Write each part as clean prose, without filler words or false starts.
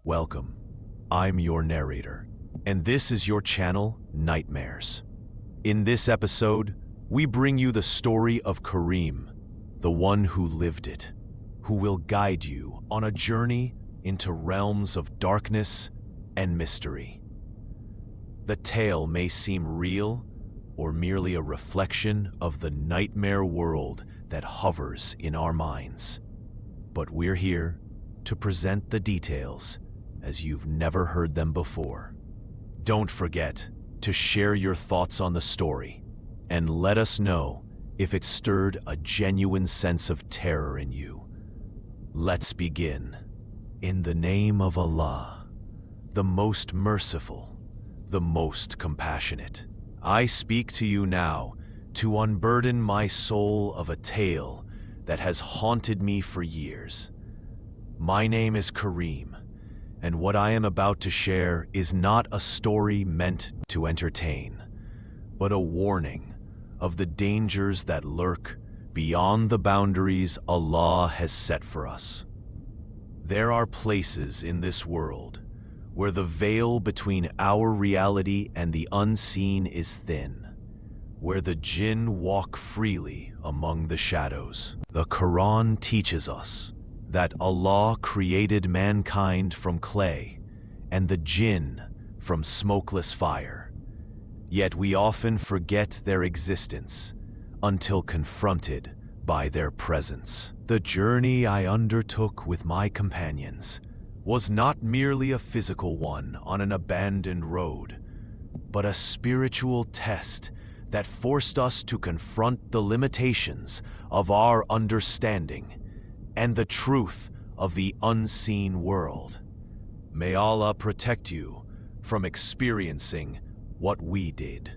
Welcome. I'm your narrator, and this is your channel, Nightmares. In this episode, we bring you the story of Kareem, the one who lived it, who will guide you on a journey into realms of darkness and mystery. The tale may seem real or merely a reflection of the nightmare world that hovers in our minds. But we're here to present the details as you've never heard them before. Don't forget to share your thoughts on the story and let us know if it stirred a genuine sense of terror in you. Let's begin. In the name of Allah, the most merciful, the most compassionate, I speak to you now to unburden my soul of a tale that has haunted me for years. My name is Kareem, and what I am about to share is not a story meant to entertain, but a warning of the dangers that lurk beyond the boundaries Allah has set for us. There are places in this world where the veil between our reality and the unseen is thin, where the Jinn walk freely among the shadows. The Quran teaches us that Allah created mankind from clay and the Jinn from smokeless fire. Yet we often forget their existence until confronted by their presence. The journey I undertook with my companions was not merely a physical one on an abandoned road, but a spiritual test that forced us to confront the limitations of our understanding and the truth of the unseen world. May Allah protect you from experiencing what we did.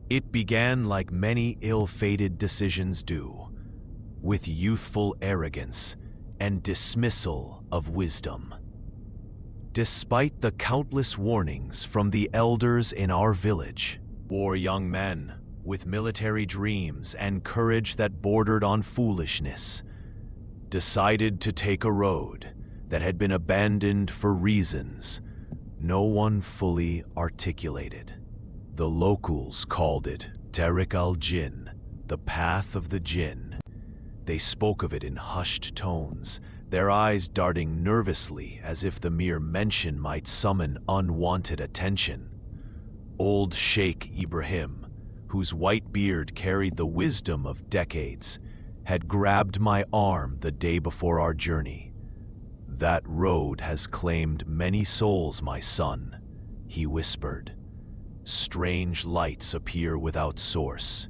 It began like many ill-fated decisions do, with youthful arrogance and dismissal of wisdom. Despite the countless warnings from the elders in our village, four young men with military dreams and courage that bordered on foolishness decided to take a road that had been abandoned for reasons no one fully articulated. The locals called it Tariq al-Jinn, the path of the Jinn. They spoke of it in hushed tones, their eyes darting nervously as if the mere mention might summon unwanted attention. Old Sheikh Ibrahim, whose white beard carried the wisdom of decades, had grabbed my arm the day before our journey. "That road has claimed many souls, my son," he whispered. "Strange lights appear without source.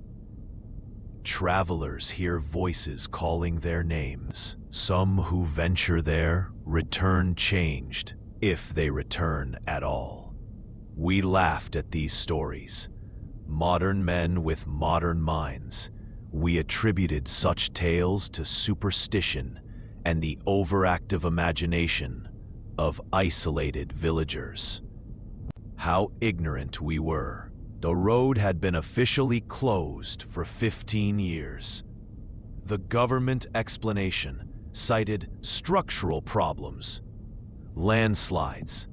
Travelers hear voices calling their names. Some who venture there return changed, if they return at all." We laughed at these stories. Modern men with modern minds, we attributed such tales to superstition and the overactive imagination of isolated villagers. How ignorant we were. The road had been officially closed for 15 years. The government explanation cited structural problems, landslides,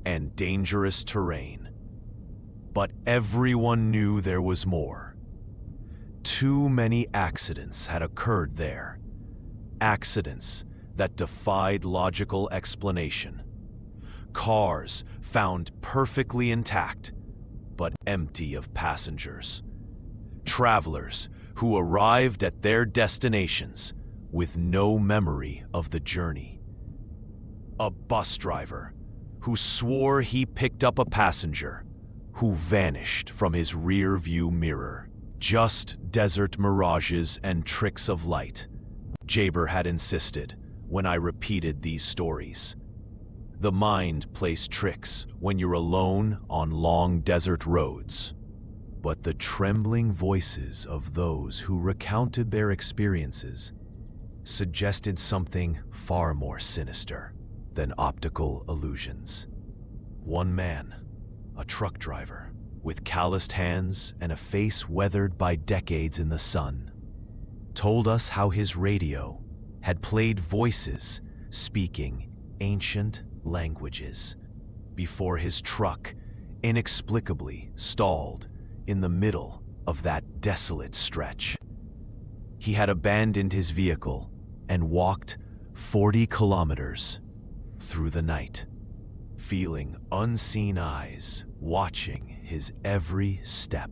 and dangerous terrain. But everyone knew there was more. Too many accidents had occurred there. Accidents that defied logical explanation. Cars found perfectly intact, but empty of passengers. Travelers who arrived at their destinations with no memory of the journey. A bus driver who swore he picked up a passenger who vanished from his rear-view mirror. Just desert mirages and tricks of light, Jaber had insisted when I repeated these stories. The mind plays tricks when you're alone on long desert roads. But the trembling voices of those who recounted their experiences suggested something far more sinister than optical illusions. One man, a truck driver, with calloused hands and a face weathered by decades in the sun, told us how his radio had played voices speaking ancient languages before his truck inexplicably stalled in the middle of that desolate stretch. He had abandoned his vehicle and walked 40 kilometers through the night, feeling unseen eyes watching his every step.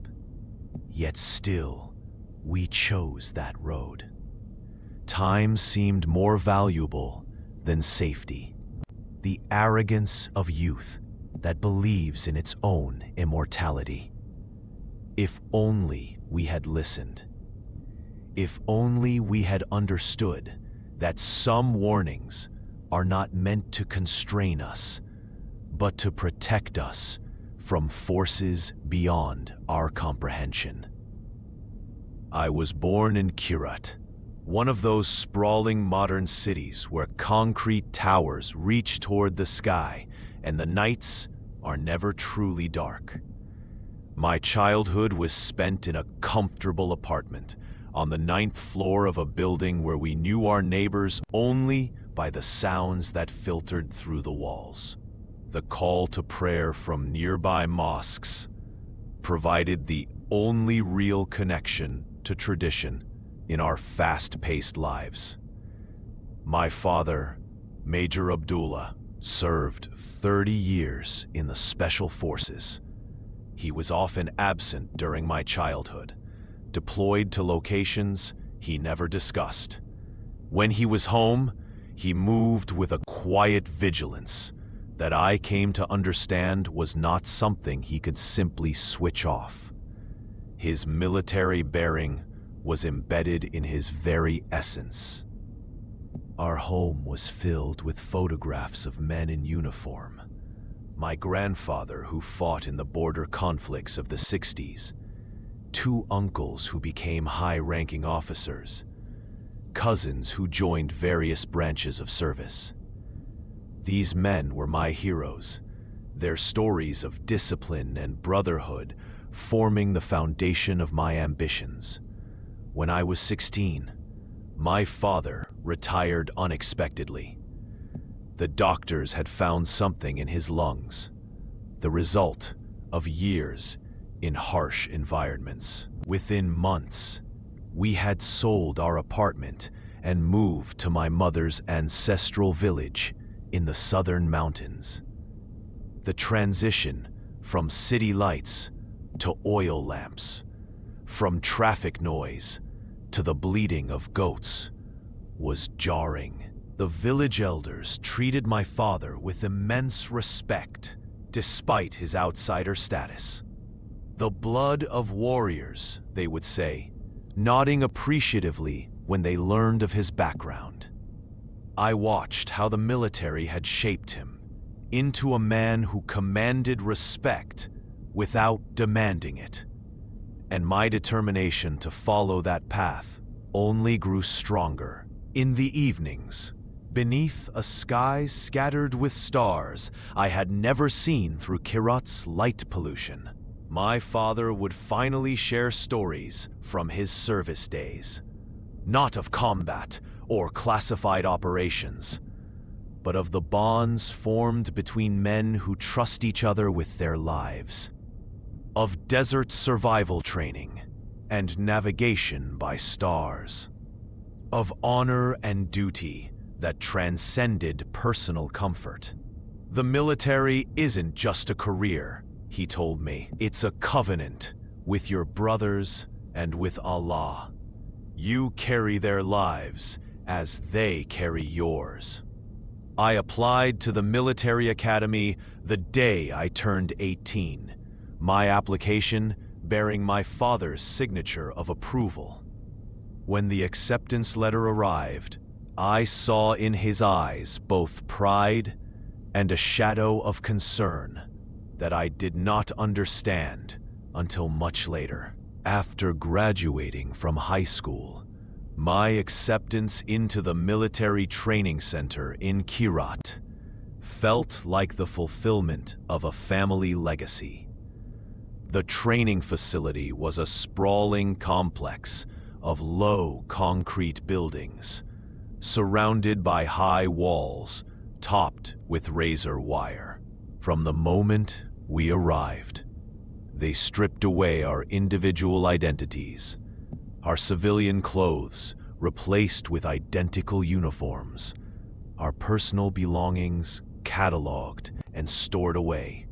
Yet still, we chose that road. Time seemed more valuable than safety. The arrogance of youth that believes in its own immortality. If only we had listened. If only we had understood that some warnings are not meant to constrain us, but to protect us from forces beyond our comprehension. I was born in Kirat, one of those sprawling modern cities where concrete towers reach toward the sky and the nights are never truly dark. My childhood was spent in a comfortable apartment on the 9th floor of a building where we knew our neighbors only by the sounds that filtered through the walls. The call to prayer from nearby mosques provided the only real connection to tradition in our fast-paced lives. My father, Major Abdullah, served 30 years in the Special Forces. He was often absent during my childhood, deployed to locations he never discussed. When he was home, he moved with a quiet vigilance that I came to understand was not something he could simply switch off. His military bearing was embedded in his very essence. Our home was filled with photographs of men in uniform. My grandfather, who fought in the border conflicts of the 60s, 2 uncles who became high-ranking officers, cousins who joined various branches of service. These men were my heroes, their stories of discipline and brotherhood forming the foundation of my ambitions. When I was 16, my father retired unexpectedly. The doctors had found something in his lungs, the result of years in harsh environments. Within months, we had sold our apartment and moved to my mother's ancestral village in the southern mountains. The transition from city lights to oil lamps, from traffic noise to the bleating of goats, was jarring. The village elders treated my father with immense respect, despite his outsider status. The blood of warriors, they would say, nodding appreciatively when they learned of his background. I watched how the military had shaped him into a man who commanded respect without demanding it. And my determination to follow that path only grew stronger. In the evenings, beneath a sky scattered with stars I had never seen through Kirat's light pollution, my father would finally share stories from his service days. Not of combat or classified operations, but of the bonds formed between men who trust each other with their lives. Of desert survival training and navigation by stars. Of honor and duty that transcended personal comfort. The military isn't just a career, he told me. It's a covenant with your brothers and with Allah. You carry their lives as they carry yours. I applied to the military academy the day I turned 18, my application bearing my father's signature of approval. When the acceptance letter arrived, I saw in his eyes both pride and a shadow of concern that I did not understand until much later. After graduating from high school, my acceptance into the military training center in Kirat felt like the fulfillment of a family legacy. The training facility was a sprawling complex of low concrete buildings, surrounded by high walls topped with razor wire. From the moment we arrived, they stripped away our individual identities, our civilian clothes replaced with identical uniforms, our personal belongings cataloged and stored away,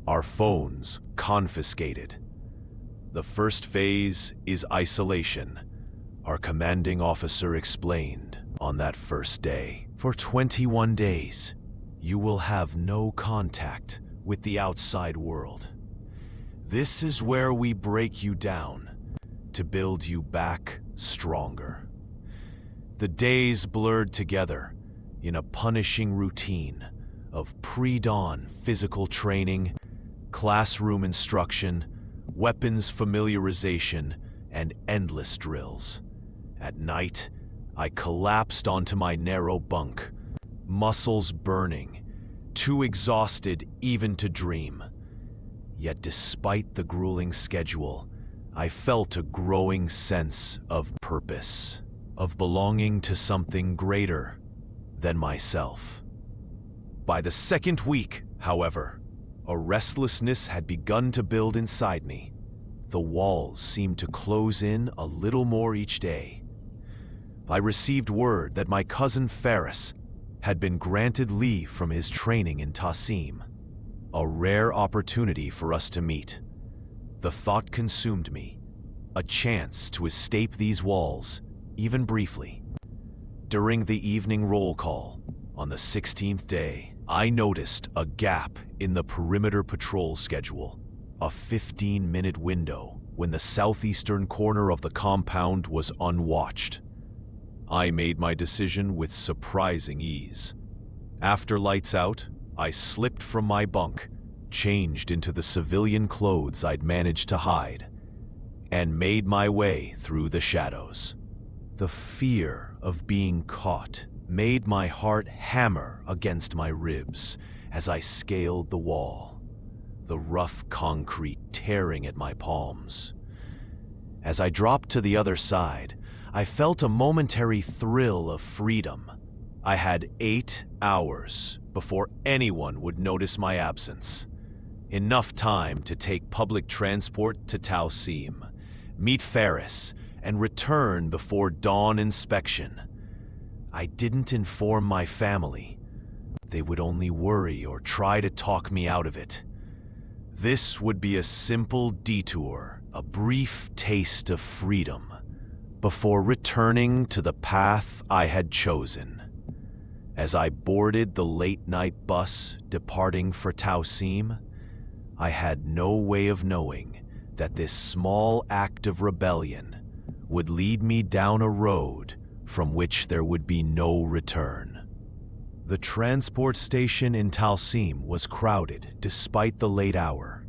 our phones confiscated. The first phase is isolation, our commanding officer explained on that first day. For 21 days, you will have no contact with the outside world. This is where we break you down to build you back stronger. The days blurred together in a punishing routine of pre-dawn physical training, classroom instruction, weapons familiarization, and endless drills. At night, I collapsed onto my narrow bunk, muscles burning, too exhausted even to dream. Yet despite the grueling schedule, I felt a growing sense of purpose, of belonging to something greater than myself. By the second week, however, a restlessness had begun to build inside me. The walls seemed to close in a little more each day. I received word that my cousin Ferris had been granted leave from his training in Tassim, a rare opportunity for us to meet. The thought consumed me, a chance to escape these walls, even briefly. During the evening roll call, on the 16th day, I noticed a gap in the perimeter patrol schedule, a 15-minute window when the southeastern corner of the compound was unwatched. I made my decision with surprising ease. After lights out, I slipped from my bunk, changed into the civilian clothes I'd managed to hide, and made my way through the shadows. The fear of being caught made my heart hammer against my ribs as I scaled the wall, the rough concrete tearing at my palms. As I dropped to the other side, I felt a momentary thrill of freedom. I had 8 hours before anyone would notice my absence. Enough time to take public transport to Tassim, meet Ferris, and return before dawn inspection. I didn't inform my family. They would only worry or try to talk me out of it. This would be a simple detour, a brief taste of freedom, before returning to the path I had chosen. As I boarded the late-night bus departing for Tassim, I had no way of knowing that this small act of rebellion would lead me down a road from which there would be no return. The transport station in Tassim was crowded despite the late hour.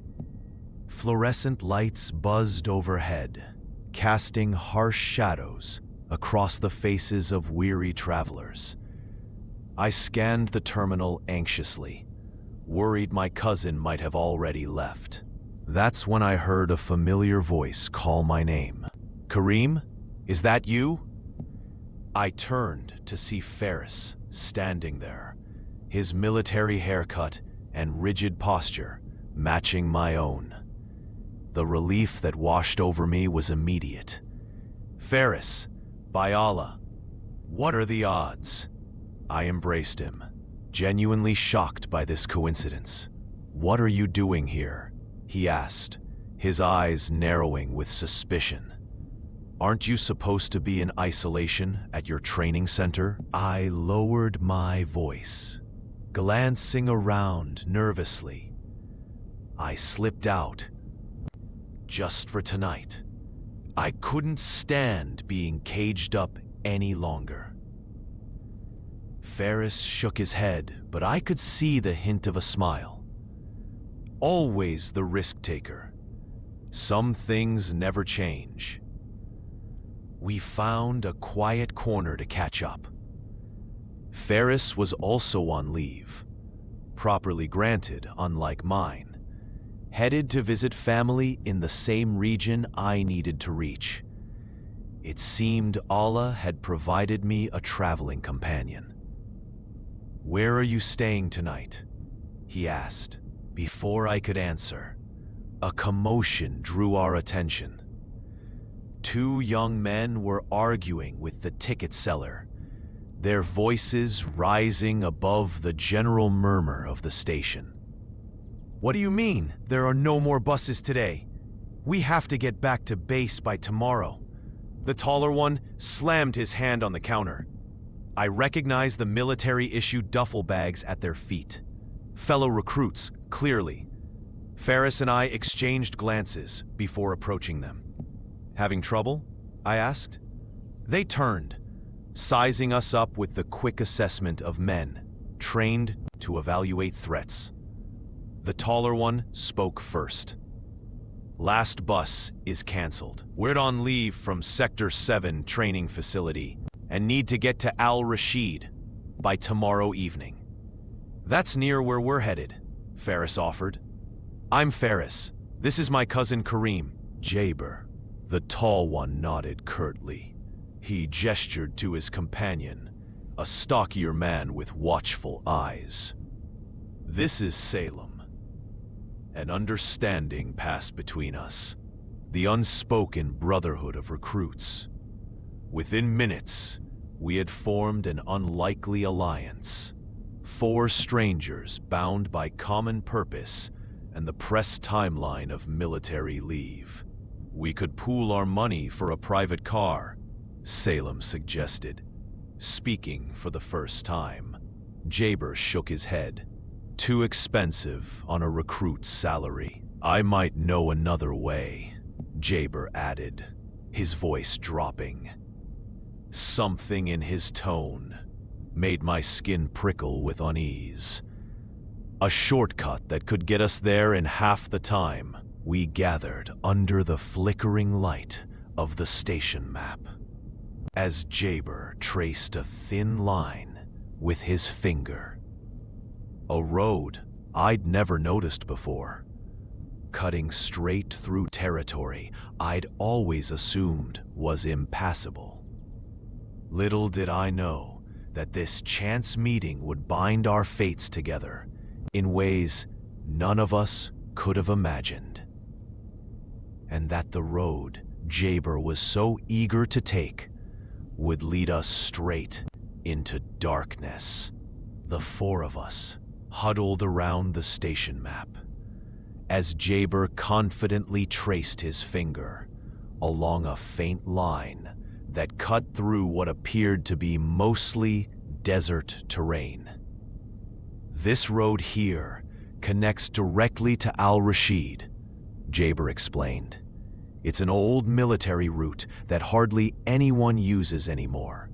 Fluorescent lights buzzed overhead, casting harsh shadows across the faces of weary travelers. I scanned the terminal anxiously, worried my cousin might have already left. That's when I heard a familiar voice call my name. "Kareem, is that you?" I turned to see Ferris standing there, his military haircut and rigid posture matching my own. The relief that washed over me was immediate. "Ferris, by Allah, what are the odds?" I embraced him, genuinely shocked by this coincidence. "What are you doing here?" he asked, his eyes narrowing with suspicion. "Aren't you supposed to be in isolation at your training center?" I lowered my voice, glancing around nervously. I slipped out. "Just for tonight. I couldn't stand being caged up any longer." Ferris shook his head, but I could see the hint of a smile. Always the risk taker. Some things never change. We found a quiet corner to catch up. Ferris was also on leave, properly granted, unlike mine, headed to visit family in the same region I needed to reach. It seemed Allah had provided me a traveling companion. "Where are you staying tonight?" he asked. Before I could answer, a commotion drew our attention. Two young men were arguing with the ticket seller, their voices rising above the general murmur of the station. "What do you mean, there are no more buses today? We have to get back to base by tomorrow." The taller one slammed his hand on the counter. I recognized the military-issued duffel bags at their feet. Fellow recruits, clearly. Ferris and I exchanged glances before approaching them. "Having trouble?" I asked. They turned, sizing us up with the quick assessment of men trained to evaluate threats. The taller one spoke first. "Last bus is canceled. We're on leave from Sector 7 training facility and need to get to Al Rashid by tomorrow evening." "That's near where we're headed," Ferris offered. "I'm Ferris. This is my cousin Kareem." "Jaber." The tall one nodded curtly. He gestured to his companion, a stockier man with watchful eyes. "This is Salem." An understanding passed between us, the unspoken brotherhood of recruits. Within minutes, we had formed an unlikely alliance. Four strangers bound by common purpose and the pressed timeline of military leave. "We could pool our money for a private car," Salem suggested, speaking for the first time. Jaber shook his head. "Too expensive on a recruit's salary." "I might know another way," Jaber added, his voice dropping. Something in his tone made my skin prickle with unease. "A shortcut that could get us there in half the time." We gathered under the flickering light of the station map as Jaber traced a thin line with his finger. A road I'd never noticed before, cutting straight through territory I'd always assumed was impassable. Little did I know that this chance meeting would bind our fates together in ways none of us could have imagined. And that the road Jaber was so eager to take would lead us straight into darkness. The four of us huddled around the station map as Jaber confidently traced his finger along a faint line that cut through what appeared to be mostly desert terrain. "This road here connects directly to Al Rashid," Jaber explained. "It's an old military route that hardly anyone uses anymore.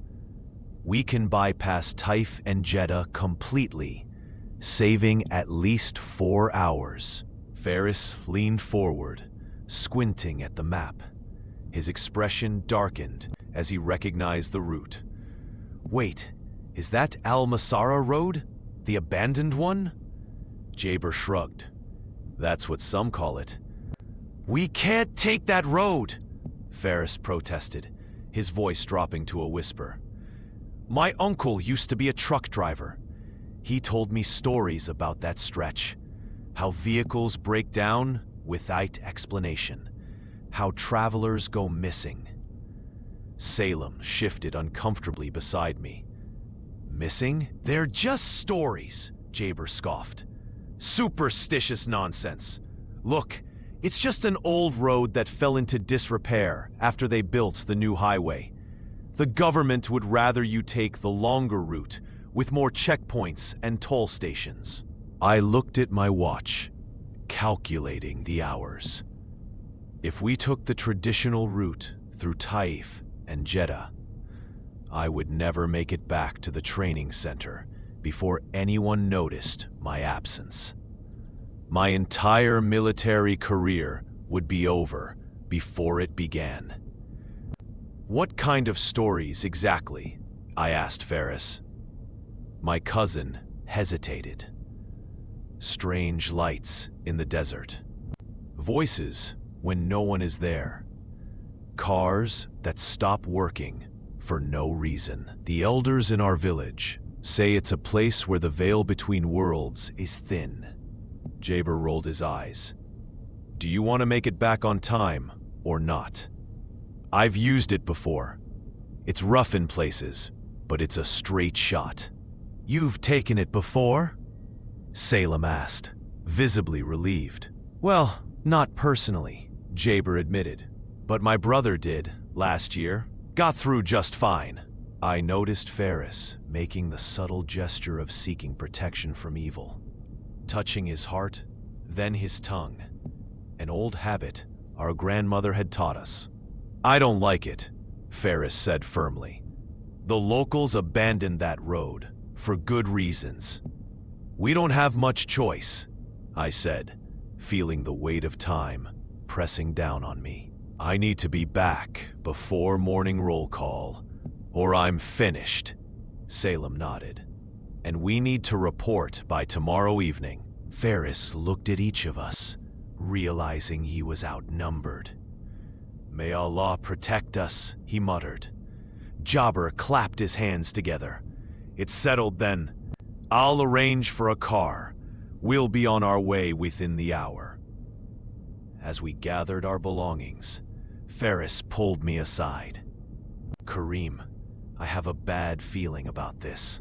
We can bypass Taif and Jeddah completely, saving at least 4 hours." Ferris leaned forward, squinting at the map. His expression darkened as he recognized the route. "Wait, is that Al Masara Road? The abandoned one?" Jaber shrugged. "That's what some call it." "We can't take that road," Ferris protested, his voice dropping to a whisper. "My uncle used to be a truck driver. He told me stories about that stretch, how vehicles break down without explanation, how travelers go missing." Salem shifted uncomfortably beside me. "Missing? They're just stories," Jaber scoffed. "Superstitious nonsense. Look, it's just an old road that fell into disrepair after they built the new highway. The government would rather you take the longer route with more checkpoints and toll stations." I looked at my watch, calculating the hours. If we took the traditional route through Taif and Jeddah, I would never make it back to the training center before anyone noticed my absence. My entire military career would be over before it began. "What kind of stories exactly?" I asked Ferris. My cousin hesitated. "Strange lights in the desert. Voices when no one is there. Cars that stop working for no reason. The elders in our village Say it's a place where the veil between worlds is thin. Jabber rolled his eyes. Do you want to make it back on time or not? I've used it before. It's rough in places, but it's a straight shot. You've taken it before? Salem asked, visibly relieved. Well, not personally, Jabber admitted. But my brother did, last year. Got through just fine. I noticed Ferris making the subtle gesture of seeking protection from evil, touching his heart, then his tongue. An old habit our grandmother had taught us. I don't like it, Ferris said firmly. The locals abandoned that road, for good reasons. We don't have much choice, I said, feeling the weight of time pressing down on me. I need to be back before morning roll call, or I'm finished, Salem nodded. And we need to report by tomorrow evening. Ferris looked at each of us, realizing he was outnumbered. May Allah protect us, he muttered. Jabber clapped his hands together. It's settled then. I'll arrange for a car. We'll be on our way within the hour. As we gathered our belongings, Ferris pulled me aside. Kareem, I have a bad feeling about this.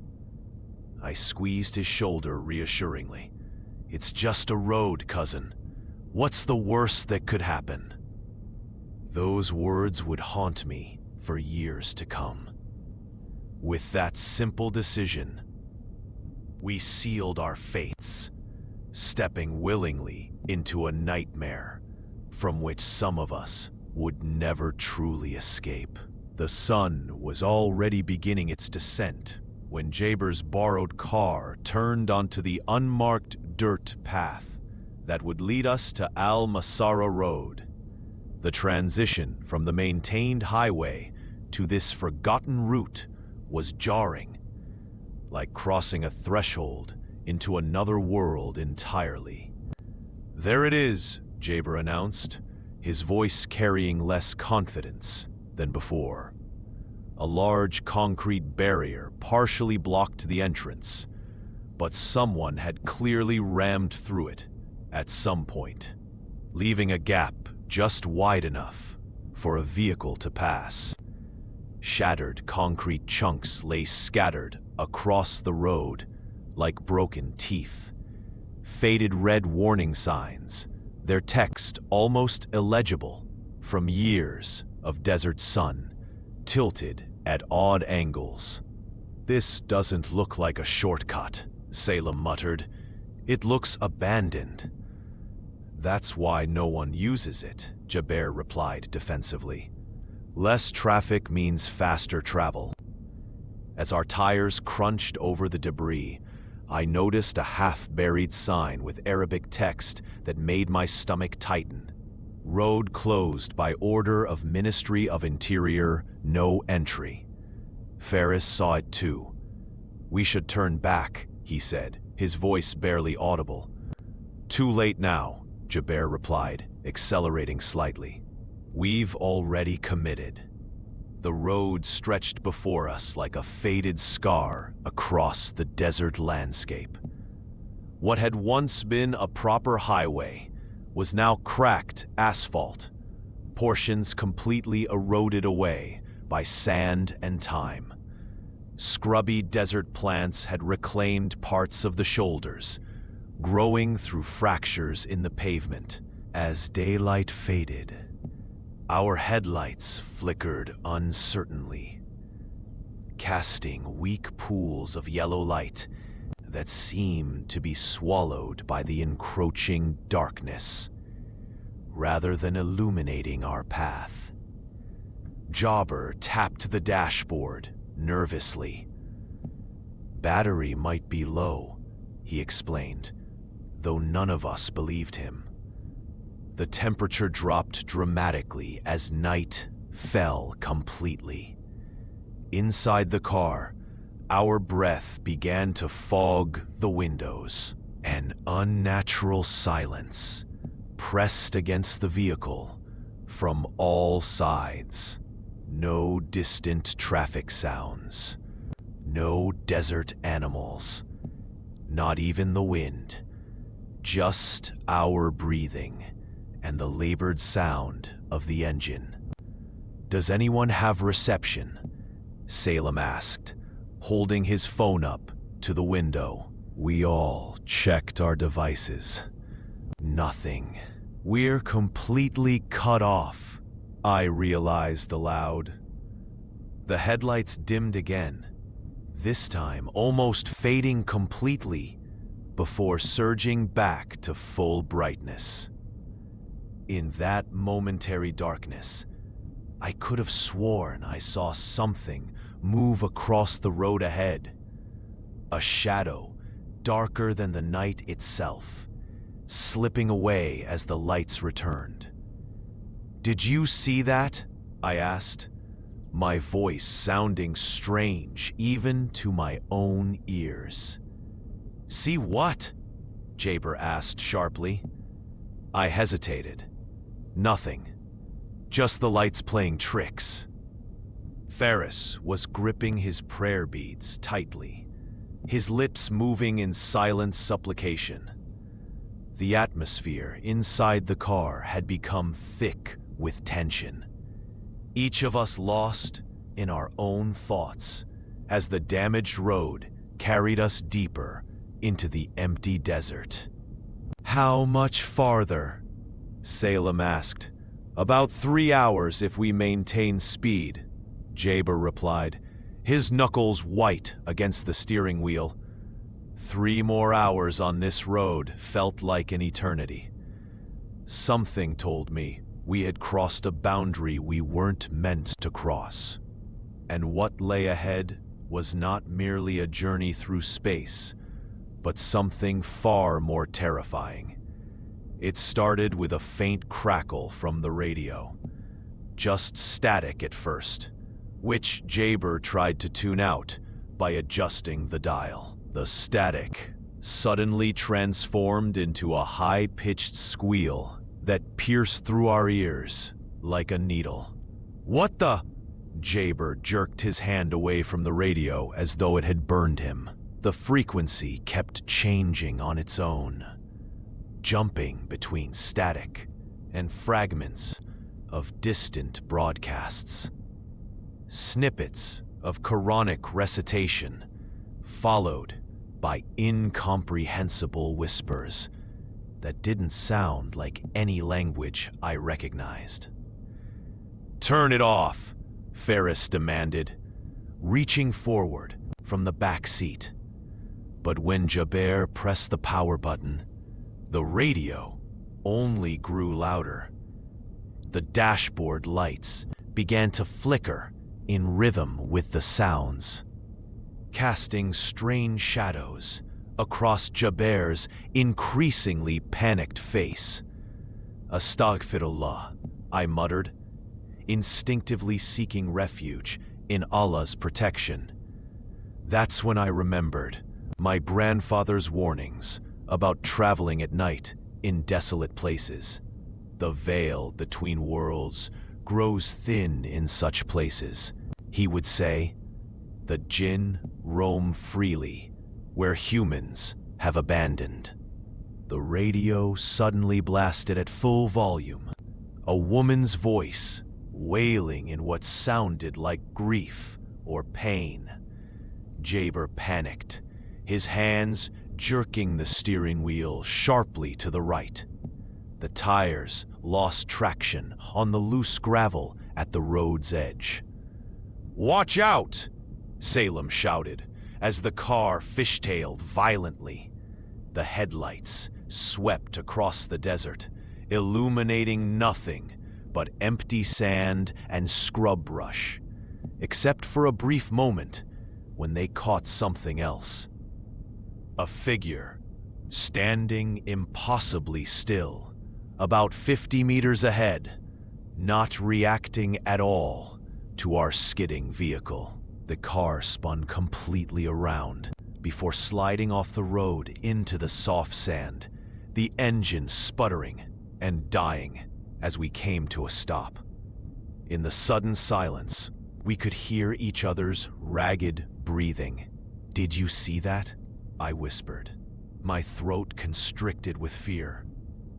I squeezed his shoulder reassuringly. It's just a road, cousin. What's the worst that could happen? Those words would haunt me for years to come. With that simple decision, we sealed our fates, stepping willingly into a nightmare from which some of us would never truly escape. The sun was already beginning its descent when Jabber's borrowed car turned onto the unmarked dirt path that would lead us to Al-Masara Road. The transition from the maintained highway to this forgotten route was jarring, like crossing a threshold into another world entirely. There it is, Jabber announced, his voice carrying less confidence than before. A large concrete barrier partially blocked the entrance, but someone had clearly rammed through it at some point, leaving a gap just wide enough for a vehicle to pass. Shattered concrete chunks lay scattered across the road like broken teeth. Faded red warning signs, their text almost illegible from years of desert sun, tilted at odd angles. This doesn't look like a shortcut, Salem muttered. It looks abandoned. That's why no one uses it, Jabber replied defensively. Less traffic means faster travel. As our tires crunched over the debris, I noticed a half-buried sign with Arabic text that made my stomach tighten. Road closed by order of Ministry of Interior, no entry. Ferris saw it too. We should turn back, he said, his voice barely audible. Too late now, Jabber replied, accelerating slightly. We've already committed. The road stretched before us like a faded scar across the desert landscape. What had once been a proper highway was now cracked asphalt, portions completely eroded away by sand and time. Scrubby desert plants had reclaimed parts of the shoulders, growing through fractures in the pavement. As daylight faded, our headlights flickered uncertainly, casting weak pools of yellow light that seemed to be swallowed by the encroaching darkness, rather than illuminating our path. Jabber tapped the dashboard nervously. Battery might be low, he explained, though none of us believed him. The temperature dropped dramatically as night fell completely. Inside the car, our breath began to fog the windows. An unnatural silence pressed against the vehicle from all sides. No distant traffic sounds. No desert animals. Not even the wind. Just our breathing and the labored sound of the engine. "Does anyone have reception?" Salem asked, holding his phone up to the window. We all checked our devices. Nothing. "We're completely cut off," I realized aloud. The headlights dimmed again, this time almost fading completely before surging back to full brightness. In that momentary darkness, I could have sworn I saw something move across the road ahead. A shadow darker than the night itself, slipping away as the lights returned. "Did you see that?" I asked, my voice sounding strange even to my own ears. "See what?" Jaber asked sharply. I hesitated. Nothing. Just the lights playing tricks. Ferris was gripping his prayer beads tightly, his lips moving in silent supplication. The atmosphere inside the car had become thick with tension. Each of us lost in our own thoughts as the damaged road carried us deeper into the empty desert. "How much farther?" Salem asked. "About 3 hours if we maintain speed," Jaber replied, his knuckles white against the steering wheel. 3 more hours on this road felt like an eternity. Something told me we had crossed a boundary we weren't meant to cross. And what lay ahead was not merely a journey through space, but something far more terrifying. It started with a faint crackle from the radio. Just static at first, which Jaber tried to tune out by adjusting the dial. The static suddenly transformed into a high-pitched squeal that pierced through our ears like a needle. "What the?" Jaber jerked his hand away from the radio as though it had burned him. The frequency kept changing on its own, jumping between static and fragments of distant broadcasts. Snippets of Quranic recitation, followed by incomprehensible whispers that didn't sound like any language I recognized. "Turn it off," Ferris demanded, reaching forward from the back seat. But when Jaber pressed the power button, the radio only grew louder. The dashboard lights began to flicker in rhythm with the sounds, casting strange shadows across Jaber's increasingly panicked face. "Astaghfirullah," I muttered, instinctively seeking refuge in Allah's protection. That's when I remembered my grandfather's warnings about traveling at night in desolate places. The veil between worlds grows thin in such places, he would say. The Jinn roam freely where humans have abandoned. The radio suddenly blasted at full volume, a woman's voice wailing in what sounded like grief or pain. Jaber panicked, his hands jerking the steering wheel sharply to the right. The tires lost traction on the loose gravel at the road's edge. "Watch out!" Salem shouted as the car fishtailed violently. The headlights swept across the desert, illuminating nothing but empty sand and scrub brush, except for a brief moment when they caught something else. A figure, standing impossibly still, about 50 meters ahead, not reacting at all to our skidding vehicle. The car spun completely around before sliding off the road into the soft sand, the engine sputtering and dying as we came to a stop. In the sudden silence, we could hear each other's ragged breathing. "Did you see that?" I whispered, my throat constricted with fear.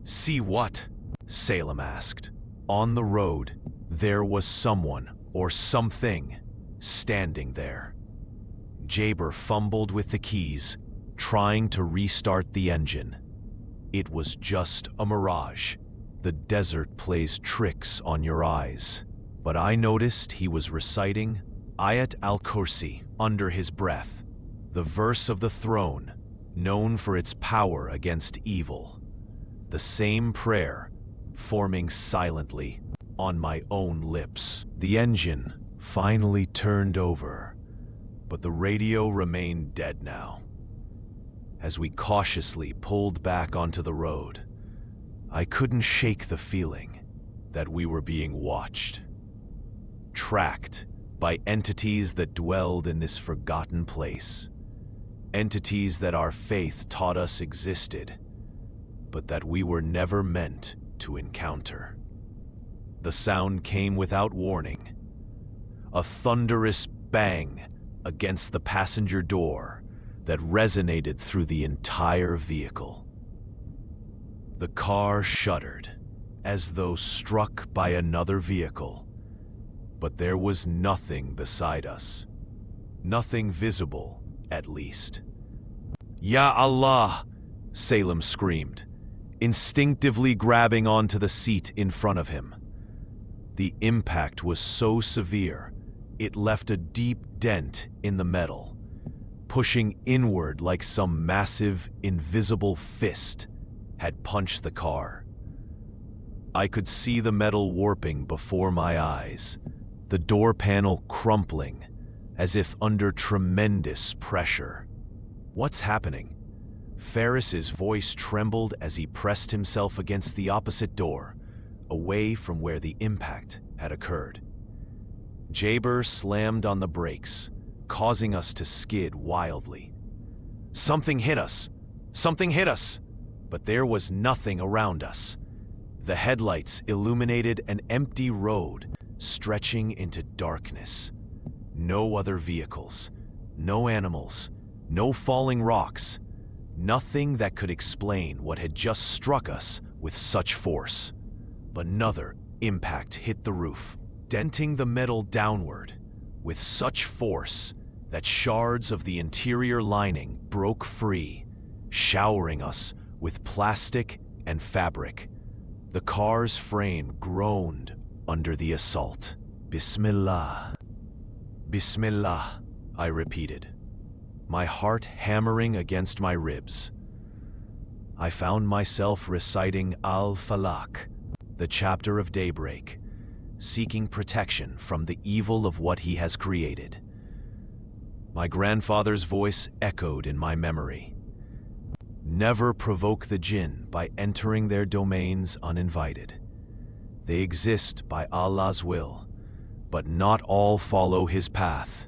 "See what?" Salem asked. On the road, there was someone or something standing there. Jaber fumbled with the keys, trying to restart the engine. It was just a mirage. The desert plays tricks on your eyes. But I noticed he was reciting Ayat al-Kursi under his breath, the verse of the throne, known for its power against evil. The same prayer, forming silently on my own lips. The engine finally turned over, but the radio remained dead now. As we cautiously pulled back onto the road, I couldn't shake the feeling that we were being watched, tracked by entities that dwelled in this forgotten place, entities that our faith taught us existed, but that we were never meant to encounter. The sound came without warning, a thunderous bang against the passenger door that resonated through the entire vehicle. The car shuddered, as though struck by another vehicle, but there was nothing beside us. Nothing visible, at least. "Ya Allah!" Salem screamed, instinctively grabbing onto the seat in front of him. The impact was so severe, it left a deep dent in the metal, pushing inward like some massive, invisible fist had punched the car. I could see the metal warping before my eyes, the door panel crumpling, as if under tremendous pressure. "What's happening?" Ferris's voice trembled as he pressed himself against the opposite door, away from where the impact had occurred. Jaber slammed on the brakes, causing us to skid wildly. "Something hit us! Something hit us!" But there was nothing around us. The headlights illuminated an empty road stretching into darkness. No other vehicles, no animals, no falling rocks, nothing that could explain what had just struck us with such force. But another impact hit the roof, denting the metal downward with such force that shards of the interior lining broke free, showering us with plastic and fabric. The car's frame groaned under the assault. "Bismillah. Bismillah," I repeated, my heart hammering against my ribs. I found myself reciting Al-Falaq, the chapter of daybreak, seeking protection from the evil of what he has created. My grandfather's voice echoed in my memory. "Never provoke the Jinn by entering their domains uninvited. They exist by Allah's will, but not all follow his path."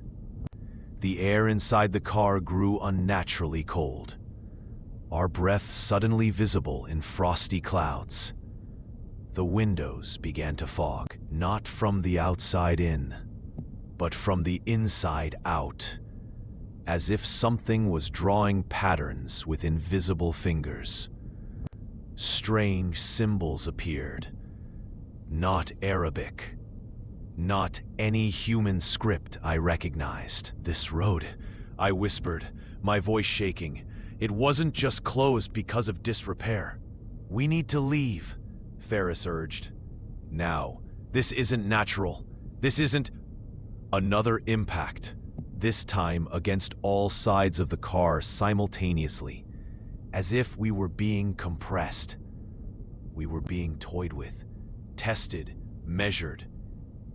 The air inside the car grew unnaturally cold, our breath suddenly visible in frosty clouds. The windows began to fog, not from the outside in, but from the inside out, as if something was drawing patterns with invisible fingers. Strange symbols appeared. Not Arabic. Not any human script I recognized. "This road," I whispered, my voice shaking. "It wasn't just closed because of disrepair." "We need to leave," Ferris urged. "Now, this isn't natural. This isn't..." Another impact, this time against all sides of the car simultaneously, as if we were being compressed. We were being toyed with, tested, measured.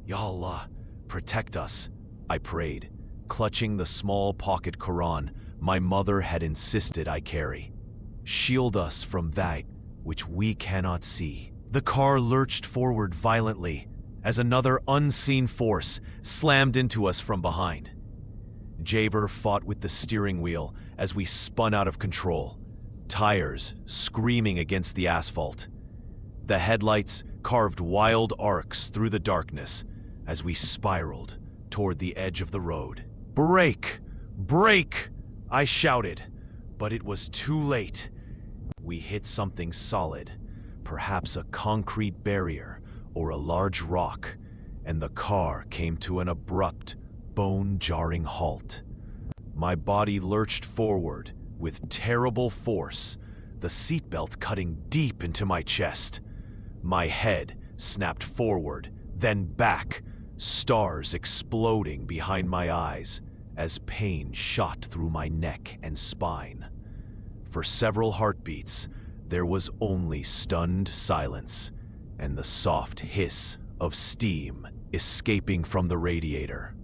"Ya Allah, protect us," I prayed, clutching the small pocket Quran my mother had insisted I carry. "Shield us from that which we cannot see." The car lurched forward violently as another unseen force slammed into us from behind. Jaber fought with the steering wheel as we spun out of control, tires screaming against the asphalt. The headlights carved wild arcs through the darkness as we spiraled toward the edge of the road. "Brake!" "Break!" I shouted, but it was too late. We hit something solid, perhaps a concrete barrier or a large rock, and the car came to an abrupt, bone-jarring halt. My body lurched forward with terrible force, the seatbelt cutting deep into my chest. My head snapped forward, then back, stars exploding behind my eyes as pain shot through my neck and spine. For several heartbeats, there was only stunned silence and the soft hiss of steam escaping from the radiator.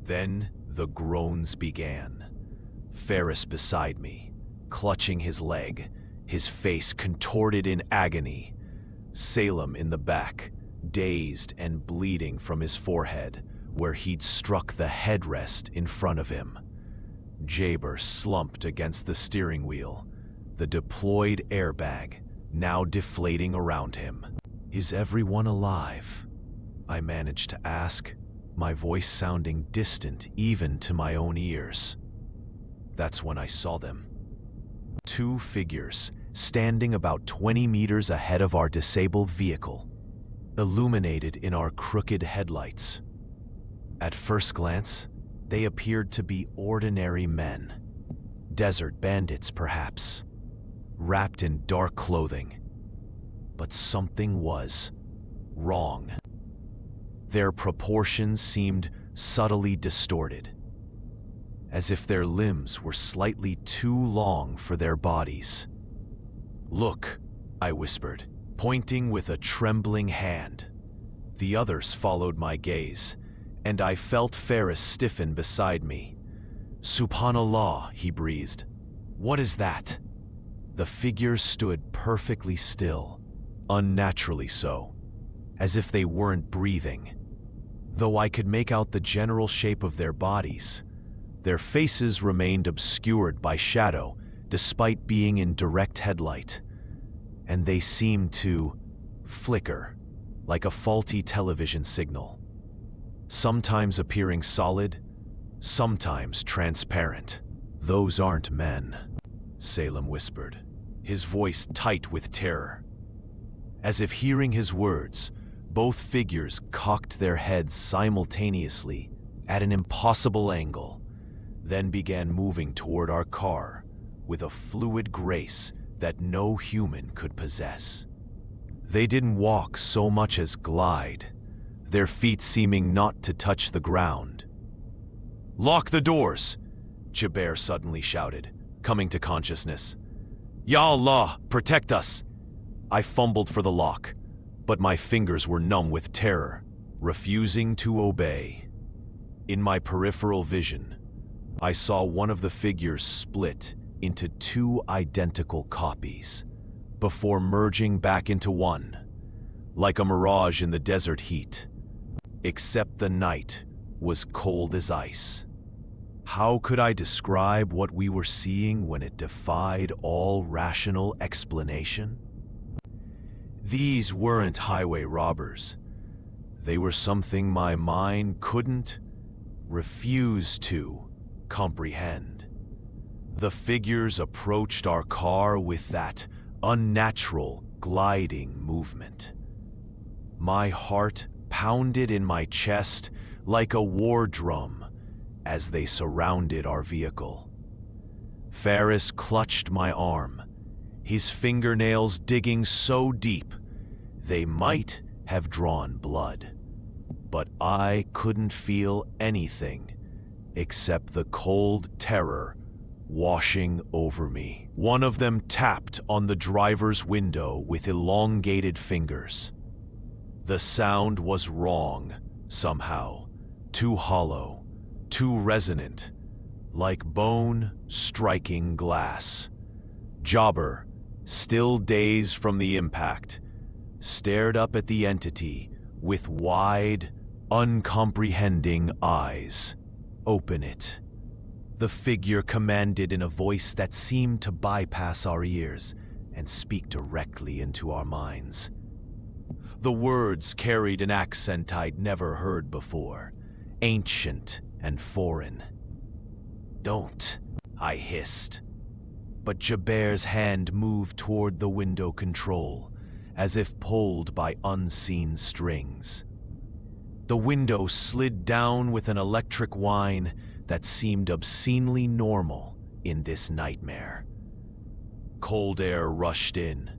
Then the groans began. Ferris beside me, clutching his leg, his face contorted in agony. Salem in the back, dazed and bleeding from his forehead, where he'd struck the headrest in front of him. Jaber slumped against the steering wheel, the deployed airbag now deflating around him. "Is everyone alive?" I managed to ask, my voice sounding distant even to my own ears. That's when I saw them. Two figures standing about 20 meters ahead of our disabled vehicle, illuminated in our crooked headlights. At first glance, they appeared to be ordinary men. Desert bandits, perhaps, wrapped in dark clothing. But something was wrong. Their proportions seemed subtly distorted, as if their limbs were slightly too long for their bodies. "Look," I whispered, pointing with a trembling hand. The others followed my gaze, and I felt Ferris stiffen beside me. "Subhanallah," he breathed. "What is that?" The figures stood perfectly still, unnaturally so, as if they weren't breathing. Though I could make out the general shape of their bodies, their faces remained obscured by shadow despite being in direct headlight, and they seemed to flicker like a faulty television signal, sometimes appearing solid, sometimes transparent. "Those aren't men," Salem whispered, his voice tight with terror. As if hearing his words, both figures cocked their heads simultaneously at an impossible angle, then began moving toward our car with a fluid grace that no human could possess. They didn't walk so much as glide, their feet seeming not to touch the ground. "Lock the doors!" Jaber suddenly shouted, coming to consciousness. "Ya Allah, protect us!" I fumbled for the lock, but my fingers were numb with terror, refusing to obey. In my peripheral vision, I saw one of the figures split into two identical copies, before merging back into one, like a mirage in the desert heat. Except the night was cold as ice. How could I describe what we were seeing when it defied all rational explanation? These weren't highway robbers. They were something my mind couldn't, refused to, comprehend. The figures approached our car with that unnatural, gliding movement. My heart pounded in my chest like a war drum as they surrounded our vehicle. Ferris clutched my arm, his fingernails digging so deep they might have drawn blood. But I couldn't feel anything except the cold terror washing over me. One of them tapped on the driver's window with elongated fingers. The sound was wrong, somehow, too hollow, too resonant, like bone striking glass. Jobber, still dazed from the impact, stared up at the entity with wide, uncomprehending eyes. "Open it," the figure commanded in a voice that seemed to bypass our ears and speak directly into our minds. The words carried an accent I'd never heard before, ancient and foreign. Don't, I hissed. But Jabert's hand moved toward the window control, as if pulled by unseen strings. The window slid down with an electric whine that seemed obscenely normal in this nightmare. Cold air rushed in,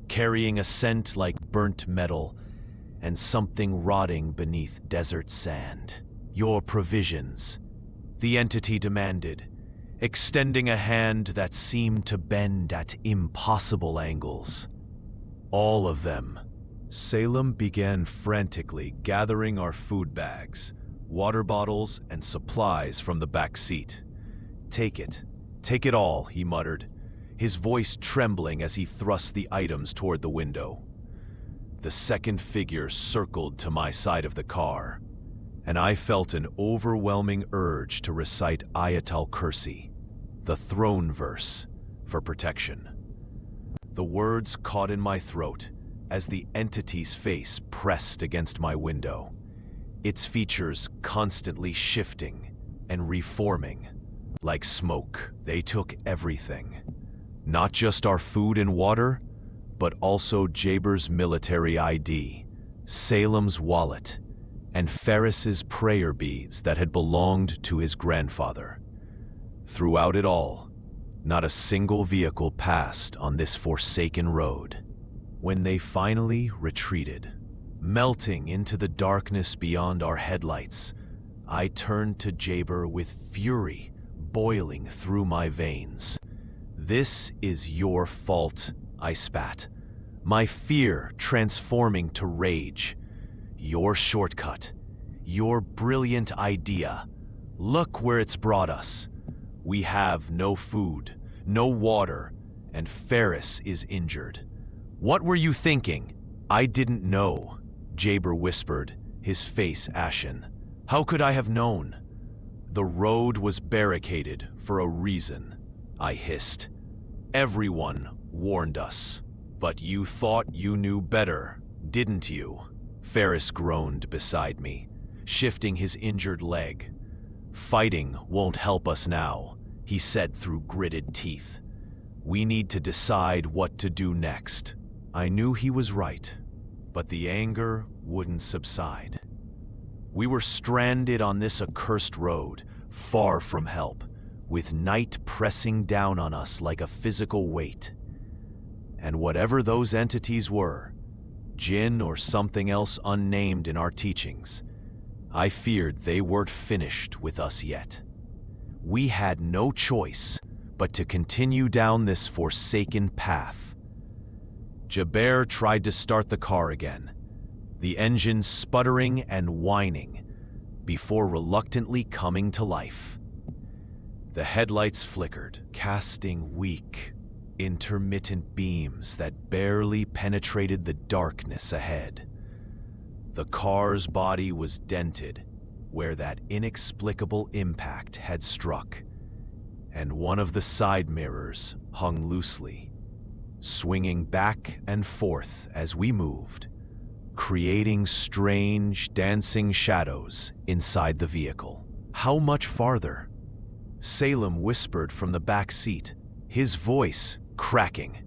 carrying a scent like burnt metal and something rotting beneath desert sand. Your provisions, the entity demanded, extending a hand that seemed to bend at impossible angles. All of them. Salem began frantically gathering our food bags, water bottles, and supplies from the back seat. Take it all, he muttered, his voice trembling as he thrust the items toward the window. The second figure circled to my side of the car, and I felt an overwhelming urge to recite Ayatul Kursi, the throne verse, for protection. The words caught in my throat as the entity's face pressed against my window, its features constantly shifting and reforming. Like smoke, they took everything. Not just our food and water, but also Jaber's military ID, Salem's wallet, and Ferris's prayer beads that had belonged to his grandfather. Throughout it all, not a single vehicle passed on this forsaken road. When they finally retreated, melting into the darkness beyond our headlights, I turned to Jaber with fury boiling through my veins. "This is your fault," I spat, my fear transforming to rage. "Your shortcut, your brilliant idea. Look where it's brought us. We have no food, no water, and Ferris is injured." "What were you thinking?" "I didn't know," Jaber whispered, his face ashen. "How could I have known?" "The road was barricaded for a reason," I hissed. "Everyone warned us. But you thought you knew better, didn't you?" Ferris groaned beside me, shifting his injured leg. "Fighting won't help us now," he said through gritted teeth. "We need to decide what to do next." I knew he was right, but the anger wouldn't subside. We were stranded on this accursed road, far from help, with night pressing down on us like a physical weight. And whatever those entities were, Jinn or something else unnamed in our teachings, I feared they weren't finished with us yet. We had no choice but to continue down this forsaken path. Jaber tried to start the car again, the engine sputtering and whining, before reluctantly coming to life. The headlights flickered, casting weak, intermittent beams that barely penetrated the darkness ahead. The car's body was dented where that inexplicable impact had struck, and one of the side mirrors hung loosely, swinging back and forth as we moved, creating strange, dancing shadows inside the vehicle. "How much farther?" Salem whispered from the back seat, his voice cracking.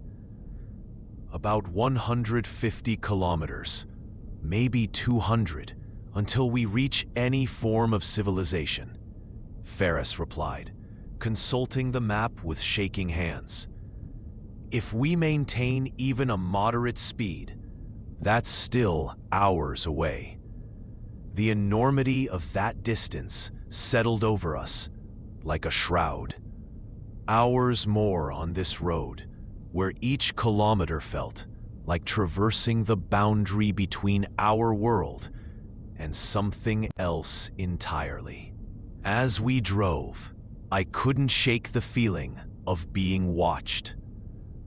"About 150 kilometers, maybe 200, until we reach any form of civilization," Ferris replied, consulting the map with shaking hands. "If we maintain even a moderate speed, that's still hours away." The enormity of that distance settled over us like a shroud. Hours more on this road, where each kilometer felt like traversing the boundary between our world and something else entirely. As we drove, I couldn't shake the feeling of being watched.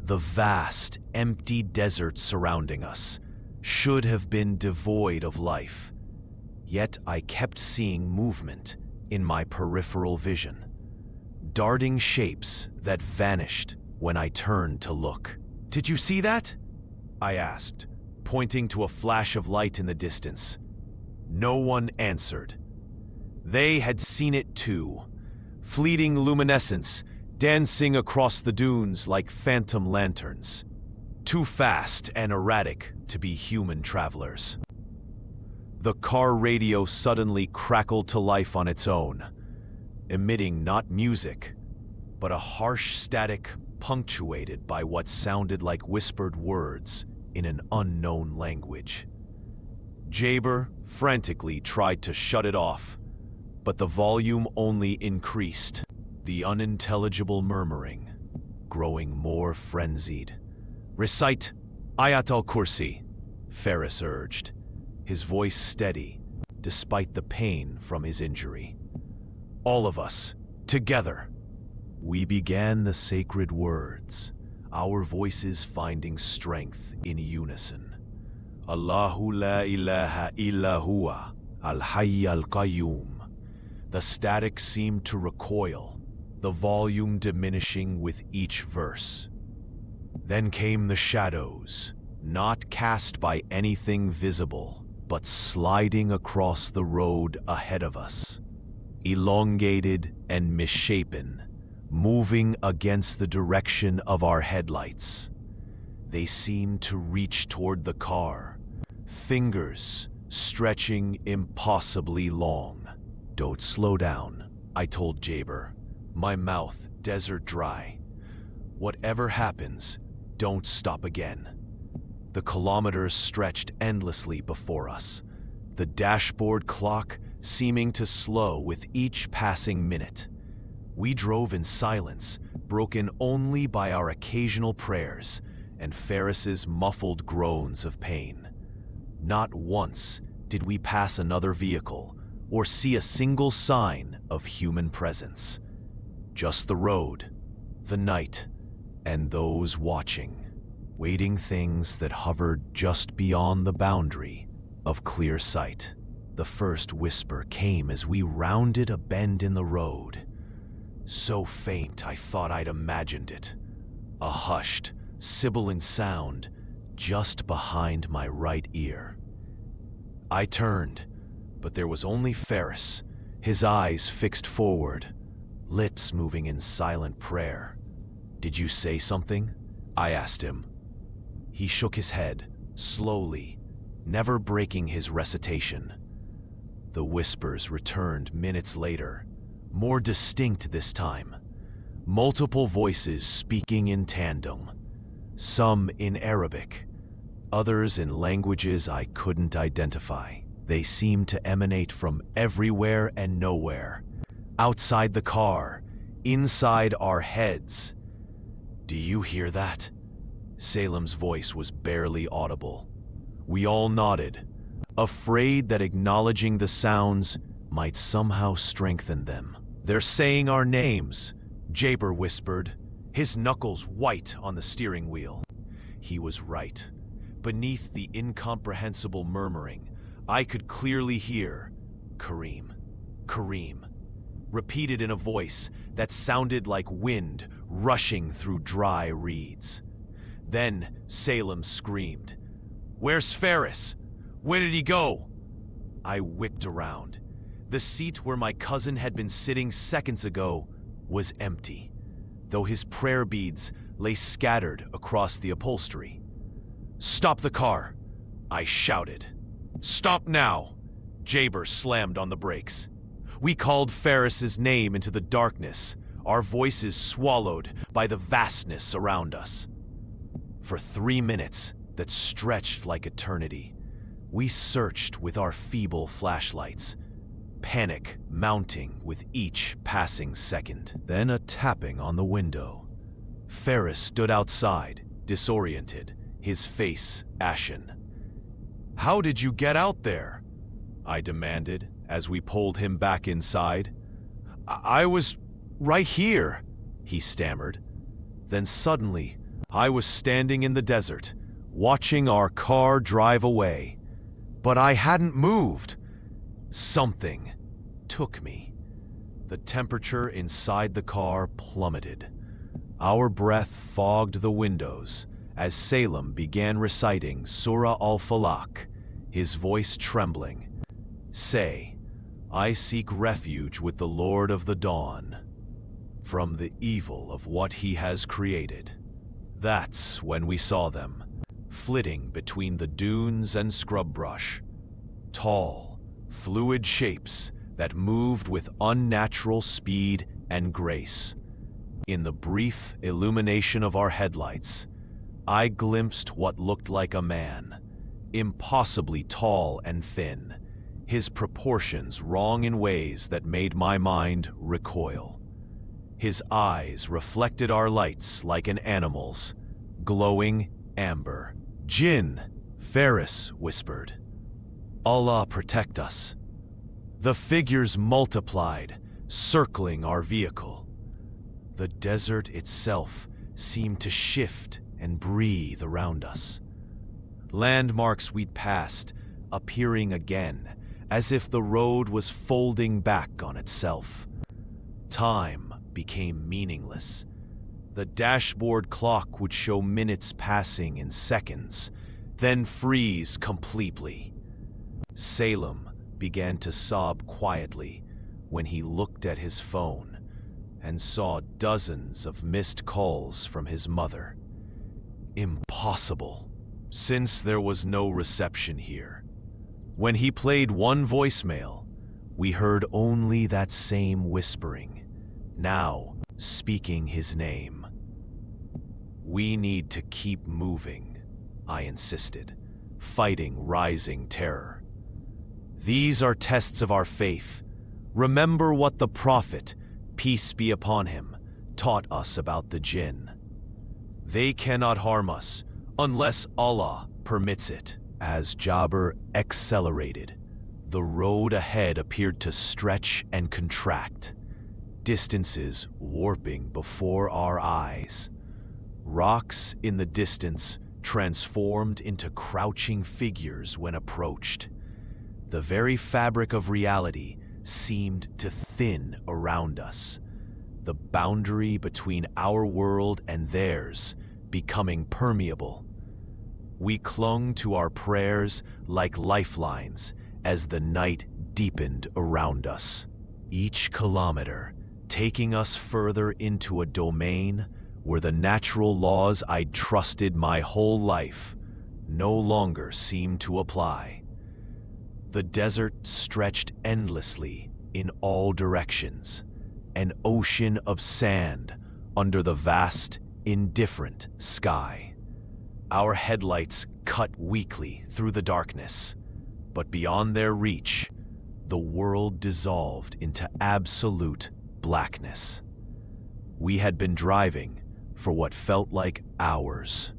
The vast, empty desert surrounding us should have been devoid of life, yet I kept seeing movement in my peripheral vision, darting shapes that vanished when I turned to look. "Did you see that?" I asked, pointing to a flash of light in the distance. No one answered. They had seen it too, fleeting luminescence, dancing across the dunes like phantom lanterns. Too fast and erratic to be human travelers. The car radio suddenly crackled to life on its own, emitting not music, but a harsh static punctuated by what sounded like whispered words in an unknown language. Jaber frantically tried to shut it off, but the volume only increased, the unintelligible murmuring growing more frenzied. "Recite Ayat al-Kursi," Ferris urged, his voice steady despite the pain from his injury. "All of us, together." We began the sacred words, our voices finding strength in unison. Allahu la ilaha illa huwa, al-hayy al-qayyum. The static seemed to recoil, the volume diminishing with each verse. Then came the shadows, not cast by anything visible, but sliding across the road ahead of us, elongated and misshapen, moving against the direction of our headlights. They seemed to reach toward the car, fingers stretching impossibly long. "Don't slow down," I told Jaber, my mouth desert dry. "Whatever happens, don't stop again." The kilometers stretched endlessly before us, the dashboard clock seeming to slow with each passing minute. We drove in silence, broken only by our occasional prayers and Ferris's muffled groans of pain. Not once did we pass another vehicle or see a single sign of human presence. Just the road, the night, and those watching, waiting things that hovered just beyond the boundary of clear sight. The first whisper came as we rounded a bend in the road. So faint I thought I'd imagined it. A hushed, sibilant sound just behind my right ear. I turned, but there was only Ferris, his eyes fixed forward, lips moving in silent prayer. "Did you say something?" I asked him. He shook his head, slowly, never breaking his recitation. The whispers returned minutes later, more distinct this time. Multiple voices speaking in tandem, some in Arabic, others in languages I couldn't identify. They seemed to emanate from everywhere and nowhere, outside the car, inside our heads. "Do you hear that?" Salem's voice was barely audible. We all nodded, afraid that acknowledging the sounds might somehow strengthen them. "They're saying our names," Jaber whispered, his knuckles white on the steering wheel. He was right. Beneath the incomprehensible murmuring, I could clearly hear, "Kareem, Kareem," repeated in a voice that sounded like wind rushing through dry reeds. Then Salem screamed, "Where's Ferris? Where did he go?" I whipped around. The seat where my cousin had been sitting seconds ago was empty, though his prayer beads lay scattered across the upholstery. "Stop the car!" I shouted. "Stop now!" Jaber slammed on the brakes. We called Ferris's name into the darkness, our voices swallowed by the vastness around us. For 3 minutes that stretched like eternity, we searched with our feeble flashlights, panic mounting with each passing second. Then a tapping on the window. Ferris stood outside, disoriented, his face ashen. "How did you get out there?" I demanded as we pulled him back inside. I was right here," he stammered. Then suddenly, I was standing in the desert, watching our car drive away. But I hadn't moved. Something took me. The temperature inside the car plummeted. Our breath fogged the windows as Salem began reciting Surah al-Falaq, his voice trembling. "Say, I seek refuge with the Lord of the Dawn." from the evil of what he has created. That's when we saw them, flitting between the dunes and scrub brush. Tall, fluid shapes that moved with unnatural speed and grace. In the brief illumination of our headlights, I glimpsed what looked like a man, impossibly tall and thin, his proportions wrong in ways that made my mind recoil. His eyes reflected our lights like an animal's, glowing amber. "Jinn," Ferris whispered. "Allah protect us." The figures multiplied, circling our vehicle. The desert itself seemed to shift and breathe around us. Landmarks we'd passed appearing again, as if the road was folding back on itself. Time became meaningless. The dashboard clock would show minutes passing in seconds, then freeze completely. Salem began to sob quietly when he looked at his phone and saw dozens of missed calls from his mother. Impossible, since there was no reception here. When he played one voicemail, we heard only that same whispering, now speaking his name. "We need to keep moving," I insisted, fighting rising terror. "These are tests of our faith. Remember what the Prophet, peace be upon him, taught us about the Jinn. They cannot harm us unless Allah permits it." As Jabber accelerated, the road ahead appeared to stretch and contract, distances warping before our eyes. Rocks in the distance transformed into crouching figures when approached. The very fabric of reality seemed to thin around us, the boundary between our world and theirs becoming permeable. We clung to our prayers like lifelines as the night deepened around us, each kilometer taking us further into a domain where the natural laws I'd trusted my whole life no longer seemed to apply. The desert stretched endlessly in all directions, an ocean of sand under the vast, indifferent sky. Our headlights cut weakly through the darkness, but beyond their reach, the world dissolved into absolute blackness. We had been driving for what felt like hours,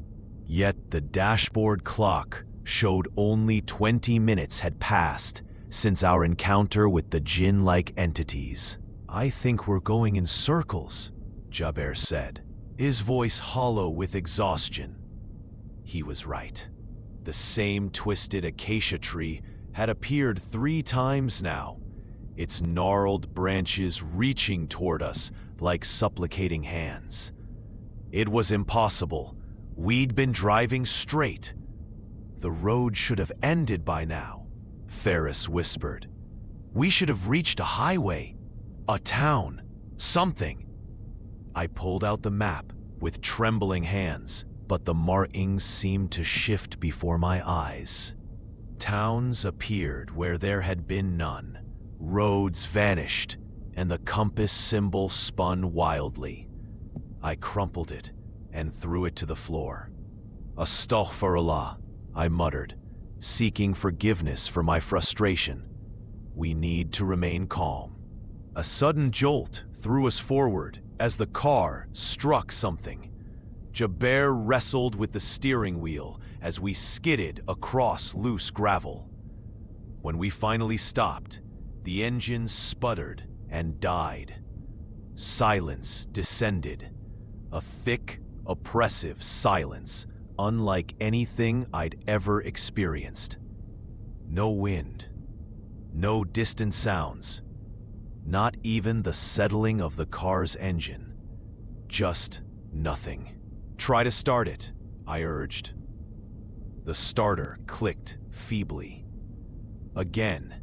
yet the dashboard clock showed only 20 minutes had passed since our encounter with the Jinn-like entities. "I think we're going in circles," Jabber said, his voice hollow with exhaustion. He was right. The same twisted acacia tree had appeared 3 times now, its gnarled branches reaching toward us like supplicating hands. It was impossible. We'd been driving straight. "The road should have ended by now," Ferris whispered. "We should have reached a highway, a town, something." I pulled out the map with trembling hands, but the markings seemed to shift before my eyes. Towns appeared where there had been none. Roads vanished, and the compass symbol spun wildly. I crumpled it and threw it to the floor. "Astaghfirullah," I muttered, seeking forgiveness for my frustration. We need to remain calm. A sudden jolt threw us forward as the car struck something. Jabber wrestled with the steering wheel as we skidded across loose gravel. When we finally stopped, the engine sputtered and died. Silence descended, a thick, oppressive silence unlike anything I'd ever experienced. No wind, no distant sounds, not even the settling of the car's engine. Just nothing. "Try to start it," I urged. The starter clicked feebly. Again.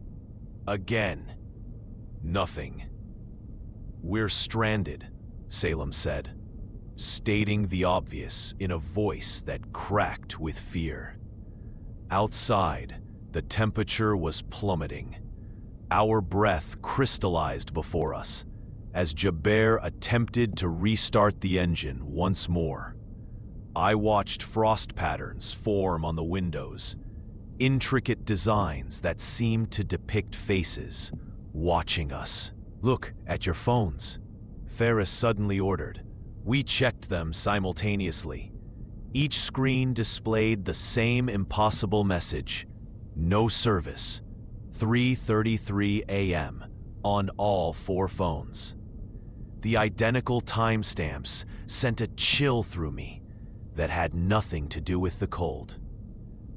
Nothing. "We're stranded," Salem said, stating the obvious in a voice that cracked with fear. Outside, the temperature was plummeting. Our breath crystallized before us as Jaber attempted to restart the engine once more. I watched frost patterns form on the windows, intricate designs that seemed to depict faces watching us. "Look at your phones," Ferris suddenly ordered. We checked them simultaneously. Each screen displayed the same impossible message: no service, 3:33 a.m. on all 4 phones. The identical timestamps sent a chill through me that had nothing to do with the cold.